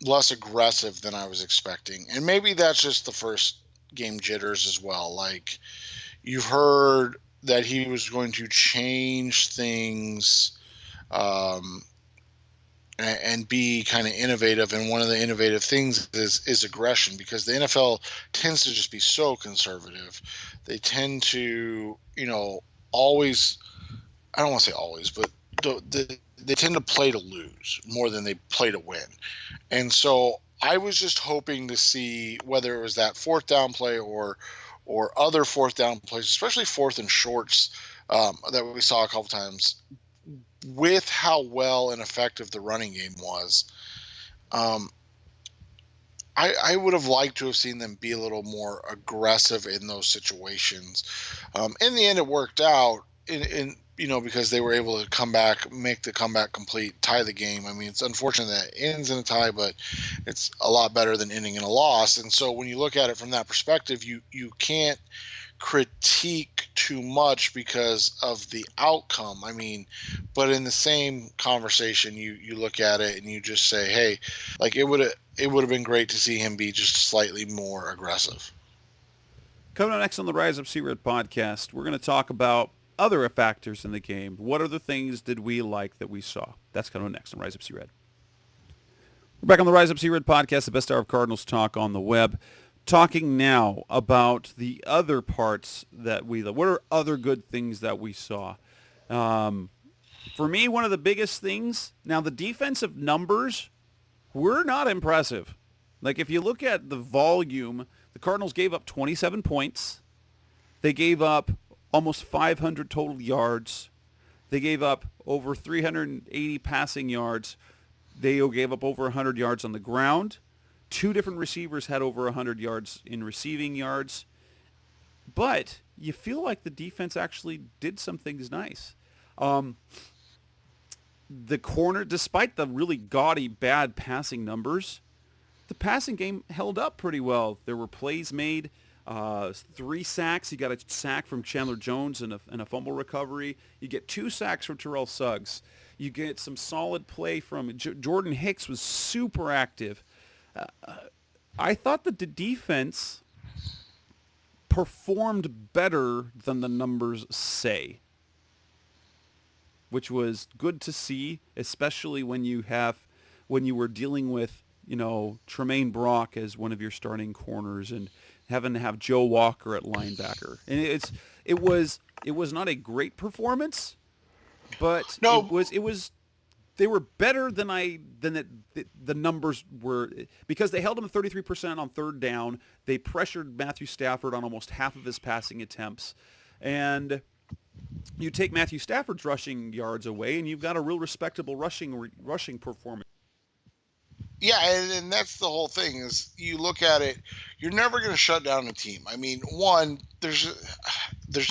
less aggressive than I was expecting. And maybe that's just the first game jitters as well. Like, you've heard that he was going to change things and be kind of innovative. And one of the innovative things is aggression, because the NFL tends to just be so conservative. They tend to, always, I don't want to say always, but they tend to play to lose more than they play to win. And so I was just hoping to see whether it was that 4th down play or other 4th down plays, especially 4th and shorts that we saw a couple times, with how well and effective the running game was. I would have liked to have seen them be a little more aggressive in those situations. In the end, it worked out because they were able to come back, make the comeback complete, tie the game. I mean, it's unfortunate that it ends in a tie, but it's a lot better than ending in a loss. And so when you look at it from that perspective, you can't critique too much because of the outcome. I mean, but in the same conversation, you look at it and you just say, hey, like, it would have been great to see him be just slightly more aggressive. Coming up next on the Rise Up C-Red podcast, we're going to talk about other factors in the game. What other things did we like that we saw? That's coming next on Rise Up C-Red. We're back on the Rise Up C-Red podcast, the best hour of Cardinals talk on the web. Talking now about the other parts that what are other good things that we saw? For me, one of the biggest things, now the defensive numbers were not impressive. Like if you look at the volume, the Cardinals gave up 27 points. They gave up almost 500 total yards. They gave up over 380 passing yards. They gave up over 100 yards on the ground. Two different receivers had over 100 yards in receiving yards. But you feel like the defense actually did some things nice. The corner, despite the really gaudy bad passing numbers, the passing game held up pretty well. There were plays made, 3 sacks. You got a sack from Chandler Jones and a fumble recovery. You get 2 sacks from Terrell Suggs. You get some solid play from Jordan Hicks was super active. I thought that the defense performed better than the numbers say, which was good to see, especially when you were dealing with, Tremaine Brock as one of your starting corners and having to have Joe Walker at linebacker. And it was not a great performance, but No. they were better than the numbers were, because they held him at 33% on third down. They pressured Matthew Stafford on almost half of his passing attempts. And you take Matthew Stafford's rushing yards away, and you've got a real respectable rushing performance. Yeah, and that's the whole thing is you look at it, you're never going to shut down a team. I mean, one, there's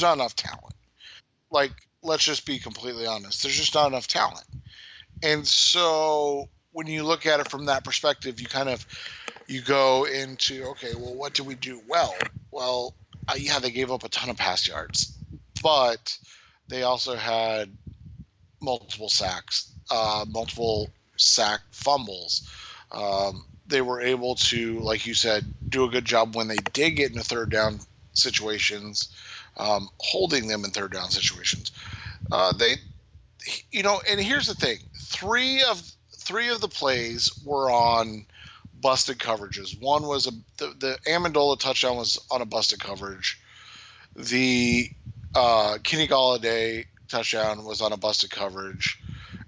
not enough talent. Like, let's just be completely honest. There's just not enough talent. And so when you look at it from that perspective, you go into, okay, well, what do we do well? Well, yeah, they gave up a ton of pass yards, but they also had multiple sacks, multiple sack fumbles. They were able to, like you said, do a good job when they did get into third down situations, holding them in third down situations. And here's the thing: three of the plays were on busted coverages. One was the Amendola touchdown was on a busted coverage. The Kenny Golladay touchdown was on a busted coverage.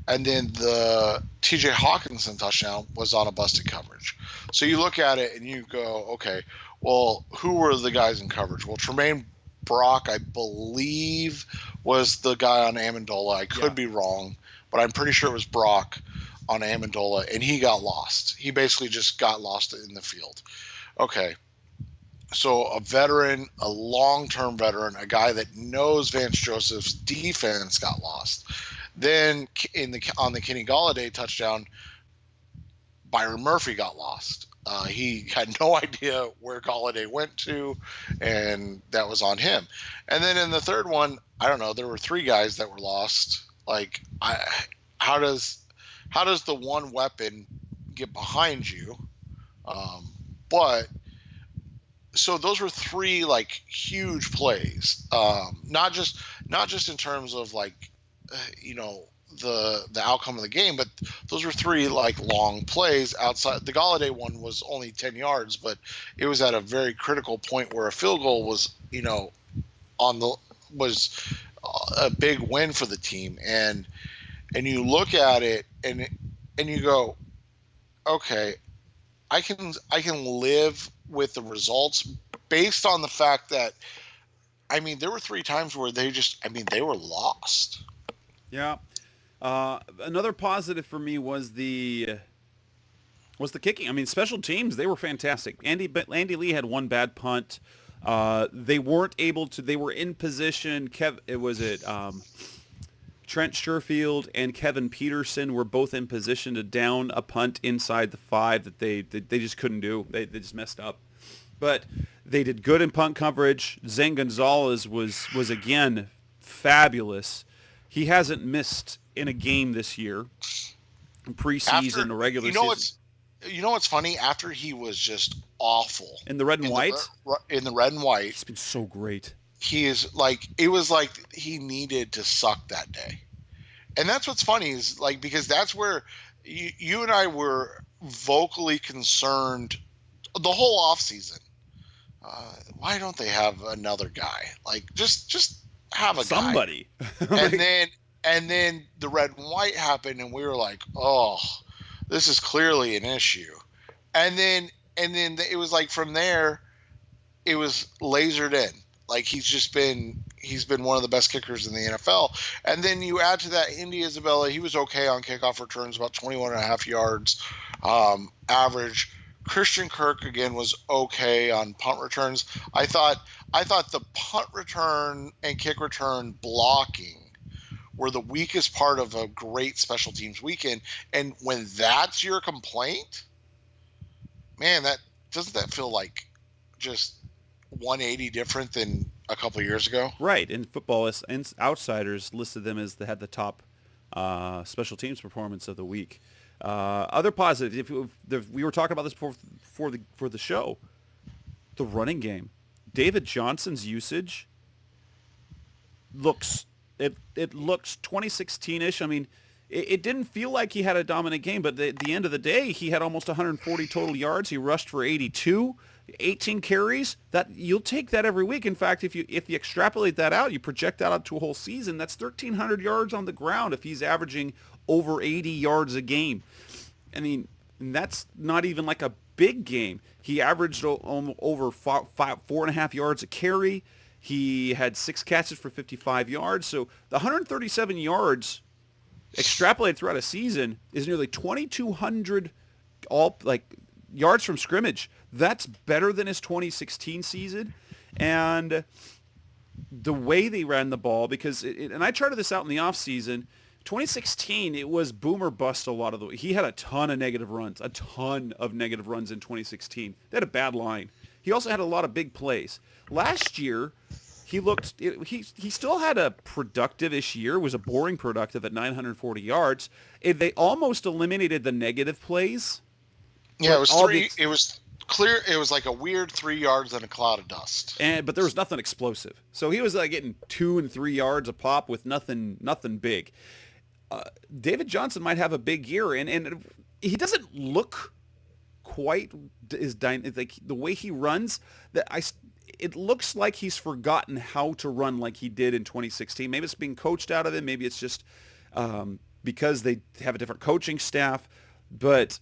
And then the TJ Hawkinson touchdown was on a busted coverage. So you look at it and you go, okay, well, who were the guys in coverage? Well, Tremaine Brock, I believe, was the guy on Amendola. I could be wrong, but I'm pretty sure it was Brock on Amendola, and he got lost. He basically just got lost in the field. Okay. So a veteran, a long-term veteran, a guy that knows Vance Joseph's defense got lost. Then on the Kenny Golladay touchdown, Byron Murphy got lost. He had no idea where Golladay went to, and that was on him. And then in the third one, I don't know, there were 3 guys that were lost. Like, how does the one weapon get behind you? But so those were 3 like huge plays. Not just in terms of like, the outcome of the game, but those were 3 like long plays outside. The Golladay one was only 10 yards, but it was at a very critical point where a field goal was, was a big win for the team. And you look at it and you go, okay, I can live with the results based on the fact that, I mean, there were 3 times where they were lost. Yeah. Another positive for me was the kicking. I mean, special teams, they were fantastic. Andy Lee had 1 bad punt. They weren't able to. They were in position. Trent Sherfield and Kevin Peterson were both in position to down a punt inside the 5 that they just couldn't do. They just messed up. But they did good in punt coverage. Zane Gonzalez was again fabulous. He hasn't missed in a game this year, in preseason or regular season. You know what's funny? After he was just awful in the red and white. In the red and white, he's been so great. he is like, it was like he needed to suck that day. And that's what's funny is like, because that's where you and I were vocally concerned the whole offseason. Why don't they have another guy? Like, just have a somebody. Guy. And then the red and white happened, and we were like, oh, this is clearly an issue. And then it was like from there, it was lasered in. Like he's been one of the best kickers in the NFL. And then you add to that Indy Isabella, he was okay on kickoff returns, about 21.5 yards average. Christian Kirk again was okay on punt returns. I thought the punt return and kick return blocking were the weakest part of a great special teams weekend. And when that's your complaint, man, doesn't that feel like just 180 different than a couple of years ago? Right. And football and outsiders listed them as they had the top special teams performance of the week. Other positives, we were talking about this for the show, the running game. David Johnson's usage looks 2016-ish. I mean, it didn't feel like he had a dominant game, but at the end of the day, he had almost 140 total yards. He rushed for 82, 18 carries. That you'll take that every week. In fact, if you extrapolate that out, you project that out to a whole season, that's 1,300 yards on the ground if he's averaging over 80 yards a game. I mean, and that's not even like a big game. He averaged over 4.5 yards a carry. He had 6 catches for 55 yards. So the 137 yards extrapolated throughout a season is nearly 2,200 yards from scrimmage. That's better than his 2016 season. And the way they ran the ball, because and I charted this out in the offseason, 2016, it was boom or bust a lot of the way. He had a ton of negative runs in 2016. They had a bad line. He also had a lot of big plays. Last year, he still had a productive-ish year. It was a boring productive at 940 yards. They almost eliminated the negative plays. Yeah, it was three. It was clear. It was like a weird 3 yards and a cloud of dust. But there was nothing explosive. So he was like getting 2 and 3 yards a pop with nothing big. David Johnson might have a big year, and he doesn't look quite as like the way he runs. It looks like he's forgotten how to run like he did in 2016. Maybe it's being coached out of him. Maybe it's just because they have a different coaching staff. But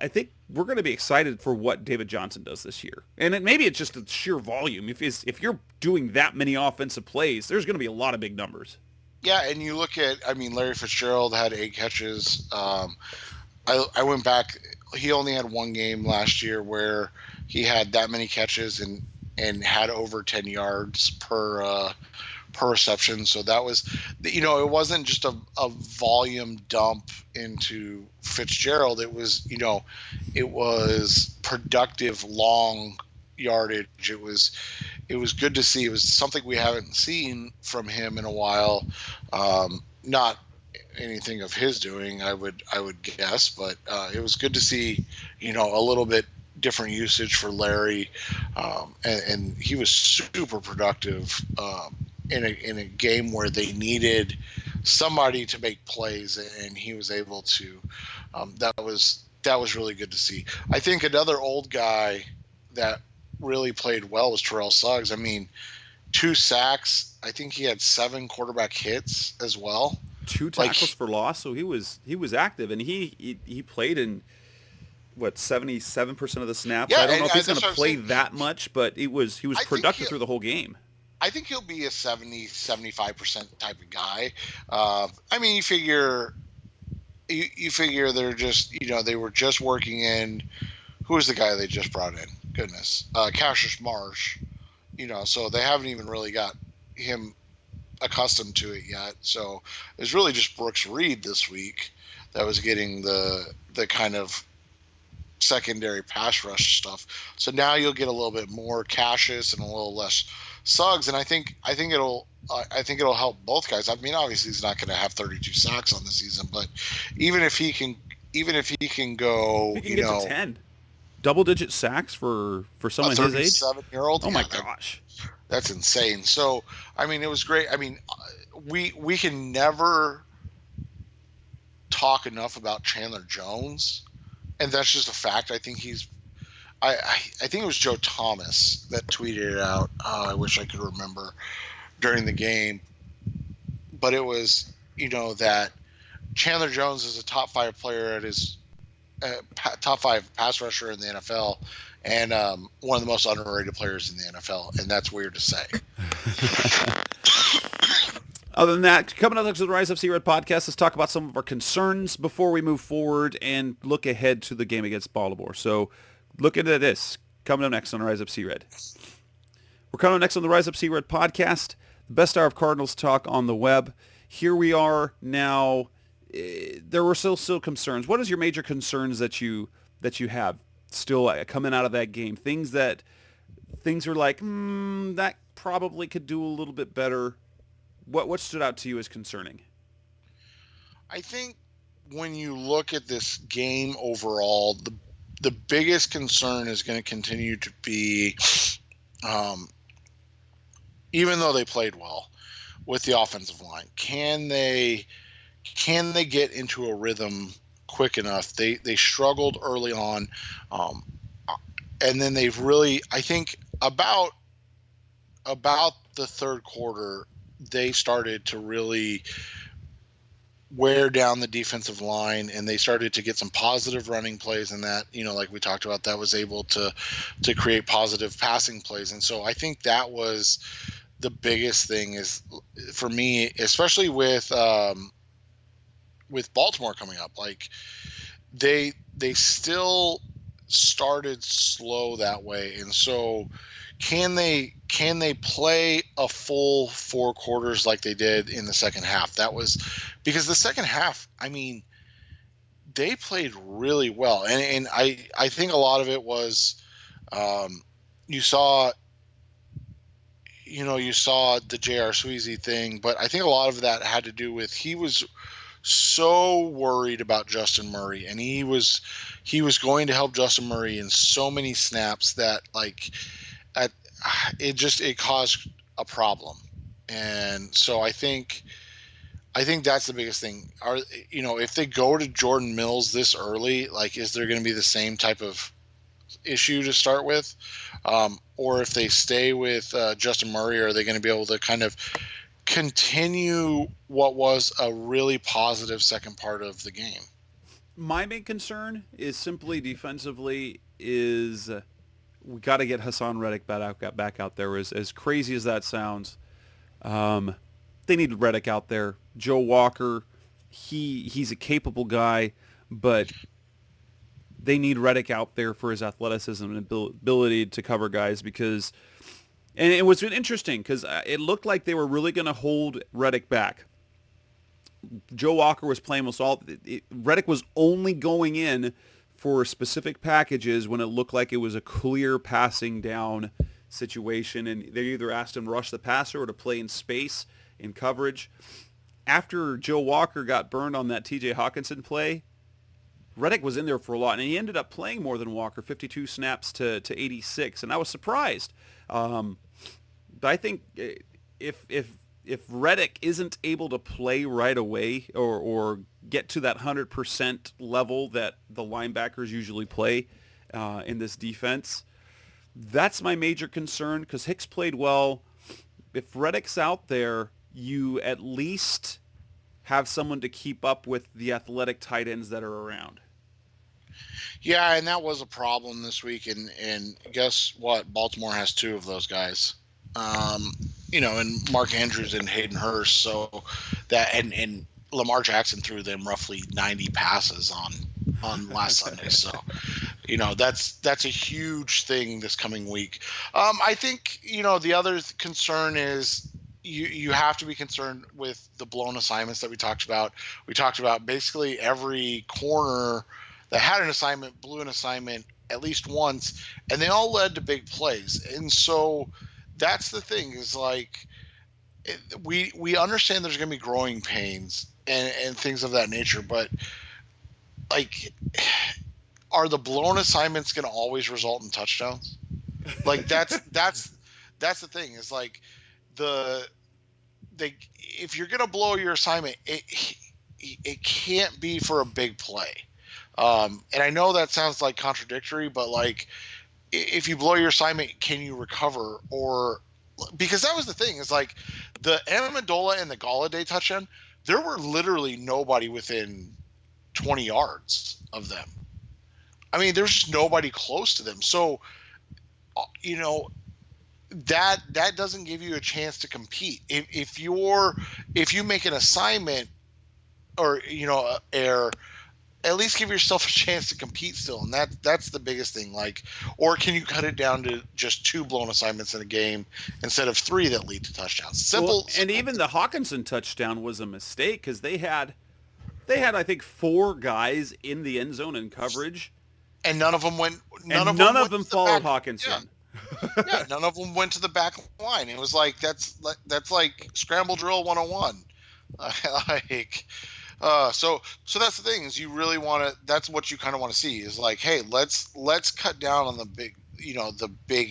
I think we're going to be excited for what David Johnson does this year. And maybe it's just a sheer volume. If you're doing that many offensive plays, there's going to be a lot of big numbers. Yeah, and you look at, Larry Fitzgerald had 8 catches. I went back. He only had one game last year where he had that many catches and had over 10 yards per reception. So that was, it wasn't just a volume dump into Fitzgerald. It was, it was productive, long yardage. It was good to see. It was something we haven't seen from him in a while. Not anything of his doing, I would guess, but it was good to see, a little bit different usage for Larry, and he was super productive in a game where they needed somebody to make plays, and he was able to. That was really good to see. I think another old guy that really played well was Terrell Suggs. 2 sacks. I think he had 7 quarterback hits as well. 2 tackles for loss. So he was active, and he played in 77% of the snaps. Yeah, I don't know if he's going to play that much, but he was productive through the whole game. I think he'll be a 70-75% type of guy. You figure they're just, they were just working in. Who was the guy they just brought in? Goodness, Cassius Marsh. So they haven't even really got him accustomed to it yet. So it was really just Brooks Reed this week that was getting the kind of secondary pass rush stuff. So now you'll get a little bit more Cassius and a little less Suggs, and I think it'll help both guys. Obviously he's not going to have 32 sacks on the season, but even if he can go, get to 10 double-digit sacks for someone his age. 37-year-old. Oh my gosh. That's insane. So, I mean, it was great. I mean, we can never talk enough about Chandler Jones, and that's just a fact. I think I think it was Joe Thomas that tweeted it out. I wish I could remember during the game, but it was, that Chandler Jones is a top 5 player at his top 5 pass rusher in the NFL, and one of the most underrated players in the NFL, and that's weird to say. Other than that, coming up to the Rise Up See Red podcast, let's talk about some of our concerns before we move forward and look ahead to the game against Baltimore. So look into this. Coming up next on Rise Up See Red. We're coming up next on the Rise Up See Red podcast, the best hour of Cardinals talk on the web. Here we are now. There were still concerns. What is your major concerns that you have still coming out of that game? Things are like, that probably could do a little bit better. What stood out to you as concerning? I think when you look at this game overall, the biggest concern is going to continue to be, even though they played well with the offensive line, can they get into a rhythm quick enough? They struggled early on, and then they've really, I think about the third quarter, they started to really wear down the defensive line, and they started to get some positive running plays, and that, like we talked about, that was able to create positive passing plays. And so I think that was the biggest thing is for me, especially with Baltimore coming up. Like they still started slow that way, and so can they play a full 4 quarters like they did in the second half? That was because the second half, I mean, they played really well, and I think a lot of it was you saw the J.R. Sweezy thing, but I think a lot of that had to do with he was so worried about Justin Murray, and he was going to help Justin Murray in so many snaps that it caused a problem. And so I think that's the biggest thing. If they go to Jordan Mills this early, like, is there going to be the same type of issue to start with? Or if they stay with Justin Murray, are they going to be able to kind of continue what was a really positive second part of the game? My main concern is simply defensively is we got to get Hassan Reddick back out there. As crazy as that sounds, they need Reddick out there. Joe Walker, he's a capable guy, but they need Reddick out there for his athleticism and ability to cover guys because, and it was interesting because it looked like they were really going to hold Reddick back. Joe Walker was playing most all. Reddick was only going in for specific packages when it looked like it was a clear passing down situation, and they either asked him to rush the passer or to play in space in coverage. After Joe Walker got burned on that T.J. Hawkinson play, Reddick was in there for a lot, and he ended up playing more than Walker, 52 snaps to 86, and I was surprised. But I think if Reddick isn't able to play right away or get to that 100% level that the linebackers usually play in this defense, that's my major concern because Hicks played well. If Reddick's out there, you at least have someone to keep up with the athletic tight ends that are around. Yeah, and that was a problem this week, and guess what? Baltimore has 2 of those guys. And Mark Andrews and Hayden Hurst. So that and Lamar Jackson threw them roughly 90 passes on last Sunday. So, that's a huge thing this coming week. I think, the other concern is you have to be concerned with the blown assignments that we talked about. We talked about basically every corner that had an assignment blew an assignment at least once, and they all led to big plays. And so that's the thing is like we understand there's going to be growing pains and things of that nature, but like, are the blown assignments going to always result in touchdowns? Like that's that's the thing is like if you're gonna blow your assignment, it can't be for a big play. And I know that sounds like contradictory, but like if you blow your assignment, can you recover? Or because that was the thing is like the Amendola and the Galladay touchdown, there were literally nobody within 20 yards of them. I mean, there's just nobody close to them. So, you know, that doesn't give you a chance to compete. If you make an assignment or, you know, error, at least give yourself a chance to compete still. And that's the biggest thing. Like, or can you cut it down to just 2 blown assignments in a game instead of 3 that lead to touchdowns? Simple. And even the Hawkinson touchdown was a mistake because they had I think 4 guys in the end zone in coverage, and none of them went. None of them followed Hawkinson. Yeah. Yeah, none of them went to the back line. It was like that's like scramble drill 101. So that's the thing is you really want to. That's what you kind of want to see is like, hey, let's cut down on the big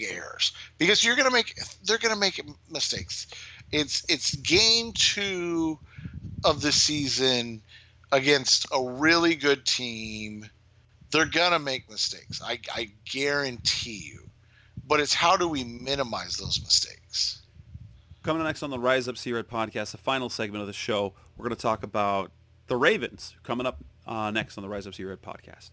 errors because they're gonna make mistakes. It's game 2 of the season against a really good team. They're gonna make mistakes. I guarantee you. But it's how do we minimize those mistakes? Coming up next on the Rise Up See Red podcast, the final segment of the show, we're going to talk about the Ravens. Coming up next on the Rise Up See Red podcast.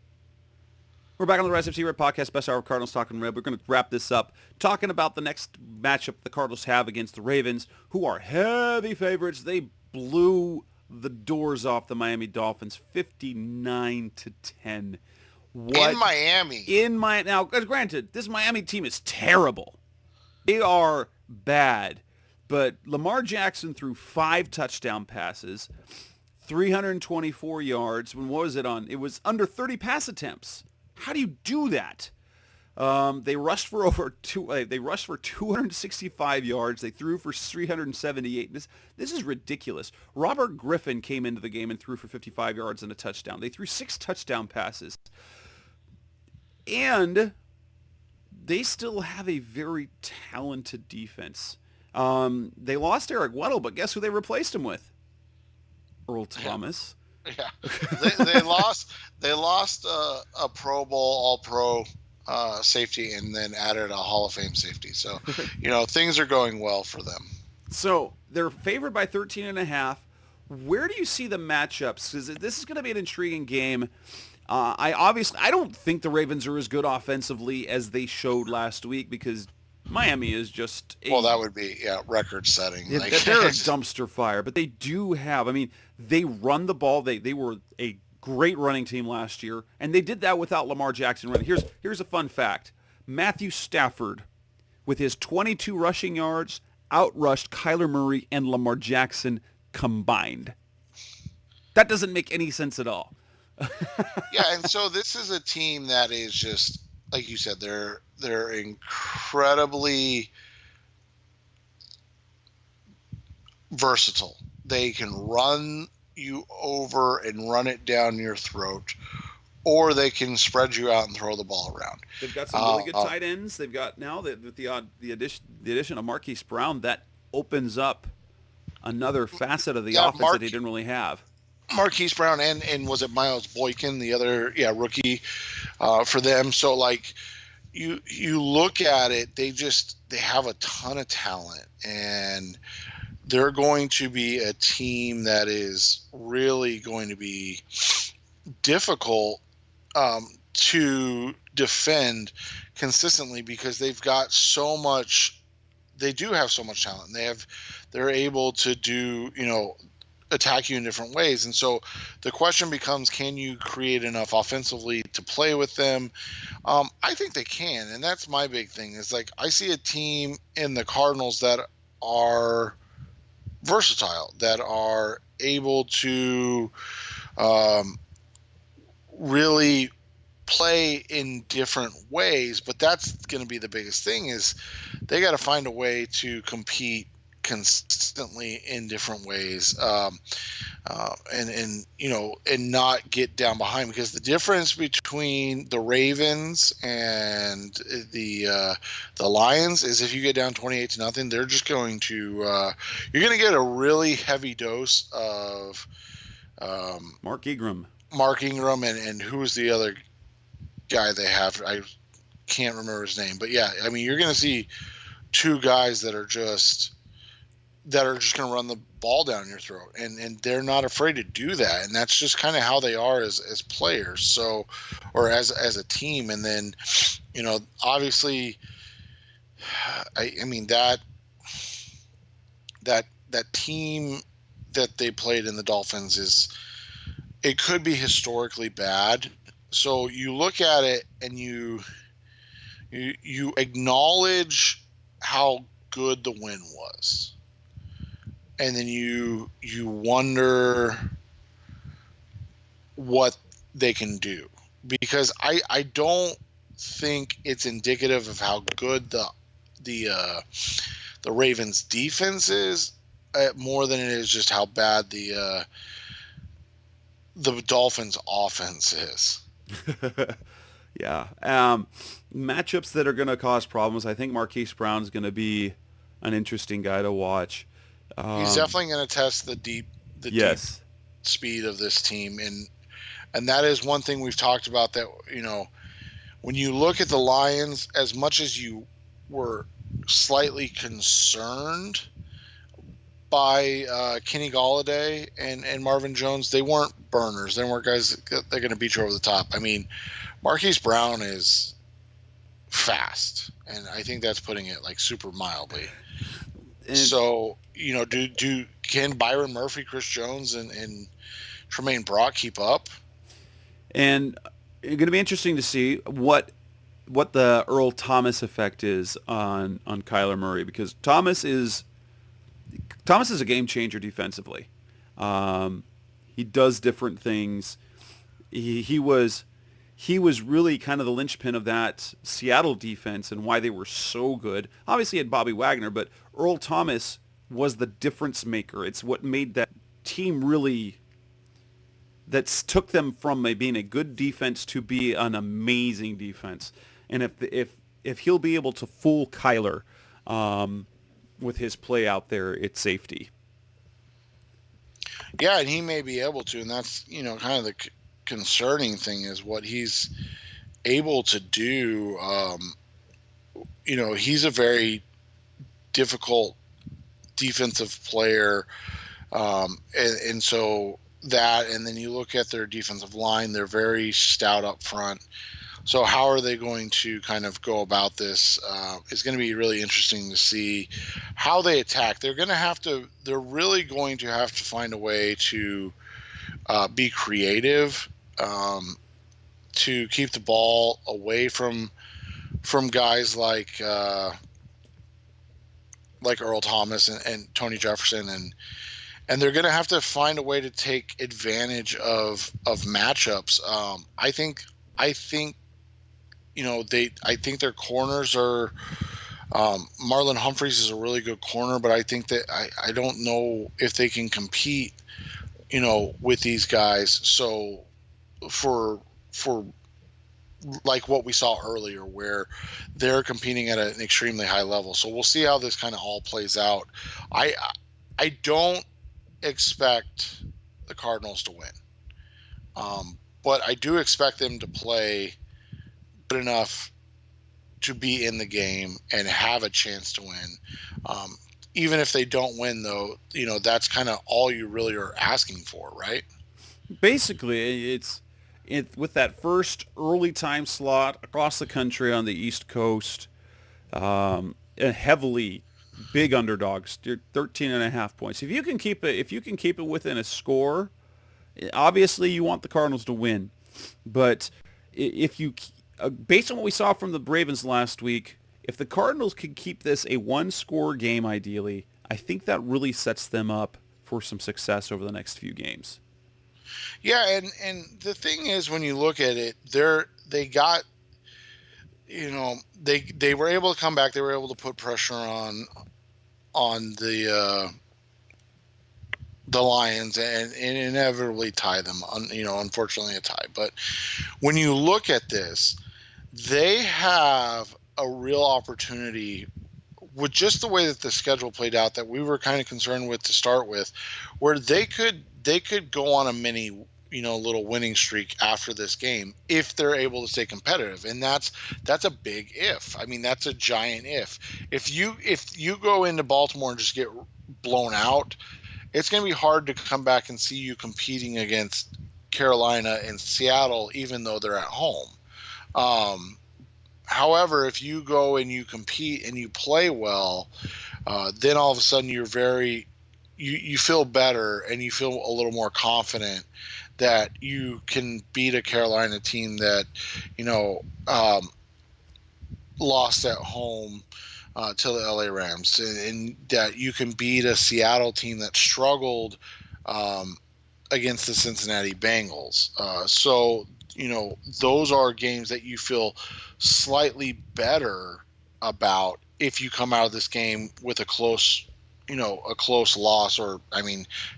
We're back on the Rise Up See Red podcast, best hour of Cardinals Talking Red. We're going to wrap this up talking about the next matchup the Cardinals have against the Ravens, who are heavy favorites. They blew the doors off the Miami Dolphins 59-10. In Miami. Now, granted, this Miami team is terrible. They are bad. But Lamar Jackson threw 5 touchdown passes, 324 yards. When what was it on? It was under 30 pass attempts. How do you do that? They rushed for 265 yards. They threw for 378. This is ridiculous. Robert Griffin came into the game and threw for 55 yards and a touchdown. They threw 6 touchdown passes. And they still have a very talented defense. They lost Eric Weddle, but guess who they replaced him with? Earl Thomas. Yeah, they lost a Pro Bowl All-Pro safety and then added a Hall of Fame safety. So, you know, things are going well for them. So they're favored by 13.5. Where do you see the matchups? Because this is going to be an intriguing game. I don't think the Ravens are as good offensively as they showed last week because Miami is just that would be record setting. They're a dumpster fire, but they do have. I mean, they run the ball. They were a great running team last year, and they did that without Lamar Jackson running. Here's a fun fact: Matthew Stafford, with his 22 rushing yards, outrushed Kyler Murray and Lamar Jackson combined. That doesn't make any sense at all. Yeah, and so this is a team that is just like you said, they're incredibly versatile. They can run you over and run it down your throat, or they can spread you out and throw the ball around. They've got some really good tight ends. They've got now with the addition of Marquise Brown, that opens up another facet of the offense that he didn't really have. Marquise Brown and was it Miles Boykin, the other rookie for them. So like you look at it, they have a ton of talent, and they're going to be a team that is really going to be difficult to defend consistently because they've got so much. They do have so much talent. They're able to do attack you in different ways. And so the question becomes, can you create enough offensively to play with them? I think they can. And that's my big thing is like, I see a team in the Cardinals that are versatile, that are able to really play in different ways. But that's going to be the biggest thing is they got to find a way to compete consistently in different ways, and not get down behind, because the difference between the Ravens and the Lions is if you get down 28-0, they're just going to you're going to get a really heavy dose of Mark Ingram. And who was the other guy they have? I can't remember his name, but yeah, I mean, you're going to see two guys that are just going to run the ball down your throat, and they're not afraid to do that, and that's just kind of how they are as players, so, or as a team. And then, obviously, I mean that team that they played in, the Dolphins, it could be historically bad. So you look at it and you acknowledge how good the win was. And then you wonder what they can do, because I don't think it's indicative of how good the Ravens defense is, more than it is just how bad the Dolphins offense is. Yeah. Matchups that are going to cause problems. I think Marquise Brown's going to be an interesting guy to watch. He's definitely going to test the deep speed of this team, and that is one thing we've talked about, that when you look at the Lions, as much as you were slightly concerned by Kenny Golladay and Marvin Jones, they weren't burners. They weren't guys that are going to beat you over the top. I mean, Marquise Brown is fast, and I think that's putting it like super mildly. So, can Byron Murphy, Chris Jones, and Tremaine Brock keep up? And it's going to be interesting to see what the Earl Thomas effect is on Kyler Murray, because Thomas is a game changer defensively. He does different things. He was really kind of the linchpin of that Seattle defense and why they were so good. Obviously, he had Bobby Wagner, but Earl Thomas was the difference maker. It's what made that team really, that took them from being a good defense to be an amazing defense. And if he'll be able to fool Kyler with his play out there, it's safety. Yeah, and he may be able to, and that's kind of the concerning thing, is what he's able to do. He's a very difficult defensive player, and so that, and then you look at their defensive line, they're very stout up front. So how are they going to kind of go about this? It's going to be really interesting to see how they attack. They're really going to have to find a way to be creative, to keep the ball away from guys like Earl Thomas and Tony Jefferson, and they're going to have to find a way to take advantage of matchups. I think their corners are. Marlon Humphreys is a really good corner, but I think that I don't know if they can compete, with these guys. So for like what we saw earlier, where they're competing at an extremely high level. So we'll see how this kind of all plays out. I don't expect the Cardinals to win, but I do expect them to play good enough to be in the game and have a chance to win. Even if they don't win, though, that's kind of all you really are asking for, right? Basically, it's with that first early time slot across the country on the East Coast, heavily big underdogs, 13.5 points. If you can keep it within a score, obviously you want the Cardinals to win. But if you, based on what we saw from the Ravens last week, if the Cardinals could keep this a one-score game, ideally, I think that really sets them up for some success over the next few games. Yeah, and the thing is, when you look at it, they got, they were able to come back. They were able to put pressure the Lions and inevitably tie them. Unfortunately a tie. But when you look at this, they have a real opportunity with just the way that the schedule played out that we were kind of concerned with to start with, where they could go on a mini little winning streak after this game if they're able to stay competitive. And that's a big if. I mean, that's a giant if. If you go into Baltimore and just get blown out, it's going to be hard to come back and see you competing against Carolina and Seattle, even though they're at home. However, if you go and you compete and you play well, then all of a sudden you feel better and you feel a little more confident that you can beat a Carolina team that, lost at home to the LA Rams, and that you can beat a Seattle team that struggled against the Cincinnati Bengals. So those are games that you feel slightly better about if you come out of this game with a close loss, or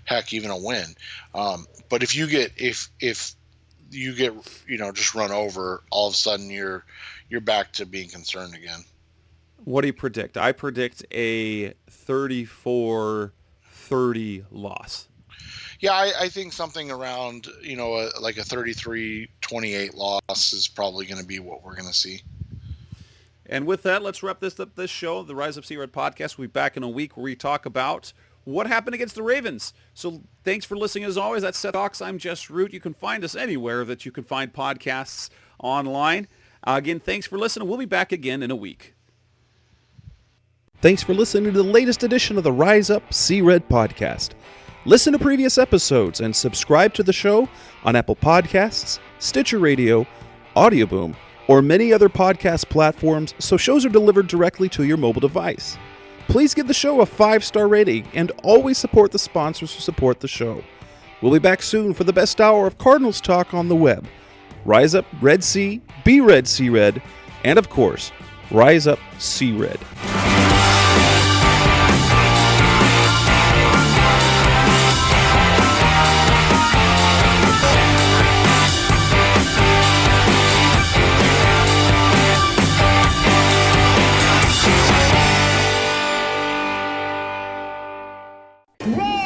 heck, even a win. But if you get just run over, all of a sudden you're back to being concerned again. What do you predict? I predict a 34-30 loss. Yeah, I think something around, like a 33-28 loss is probably going to be what we're going to see. And with that, let's wrap this show, the Rise Up Sea Red podcast. We'll be back in a week where we talk about what happened against the Ravens. So thanks for listening as always. That's Seth Hawks. I'm Jess Root. You can find us anywhere that you can find podcasts online. Again, thanks for listening. We'll be back again in a week. Thanks for listening to the latest edition of the Rise Up Sea Red podcast. Listen to previous episodes and subscribe to the show on Apple Podcasts, Stitcher Radio, Audioboom, or many other podcast platforms so shows are delivered directly to your mobile device. Please give the show a 5-star rating and always support the sponsors who support the show. We'll be back soon for the best hour of Cardinals talk on the web. Rise Up Red Sea, be Red Sea Red, and of course, Rise Up Sea Red. Roll!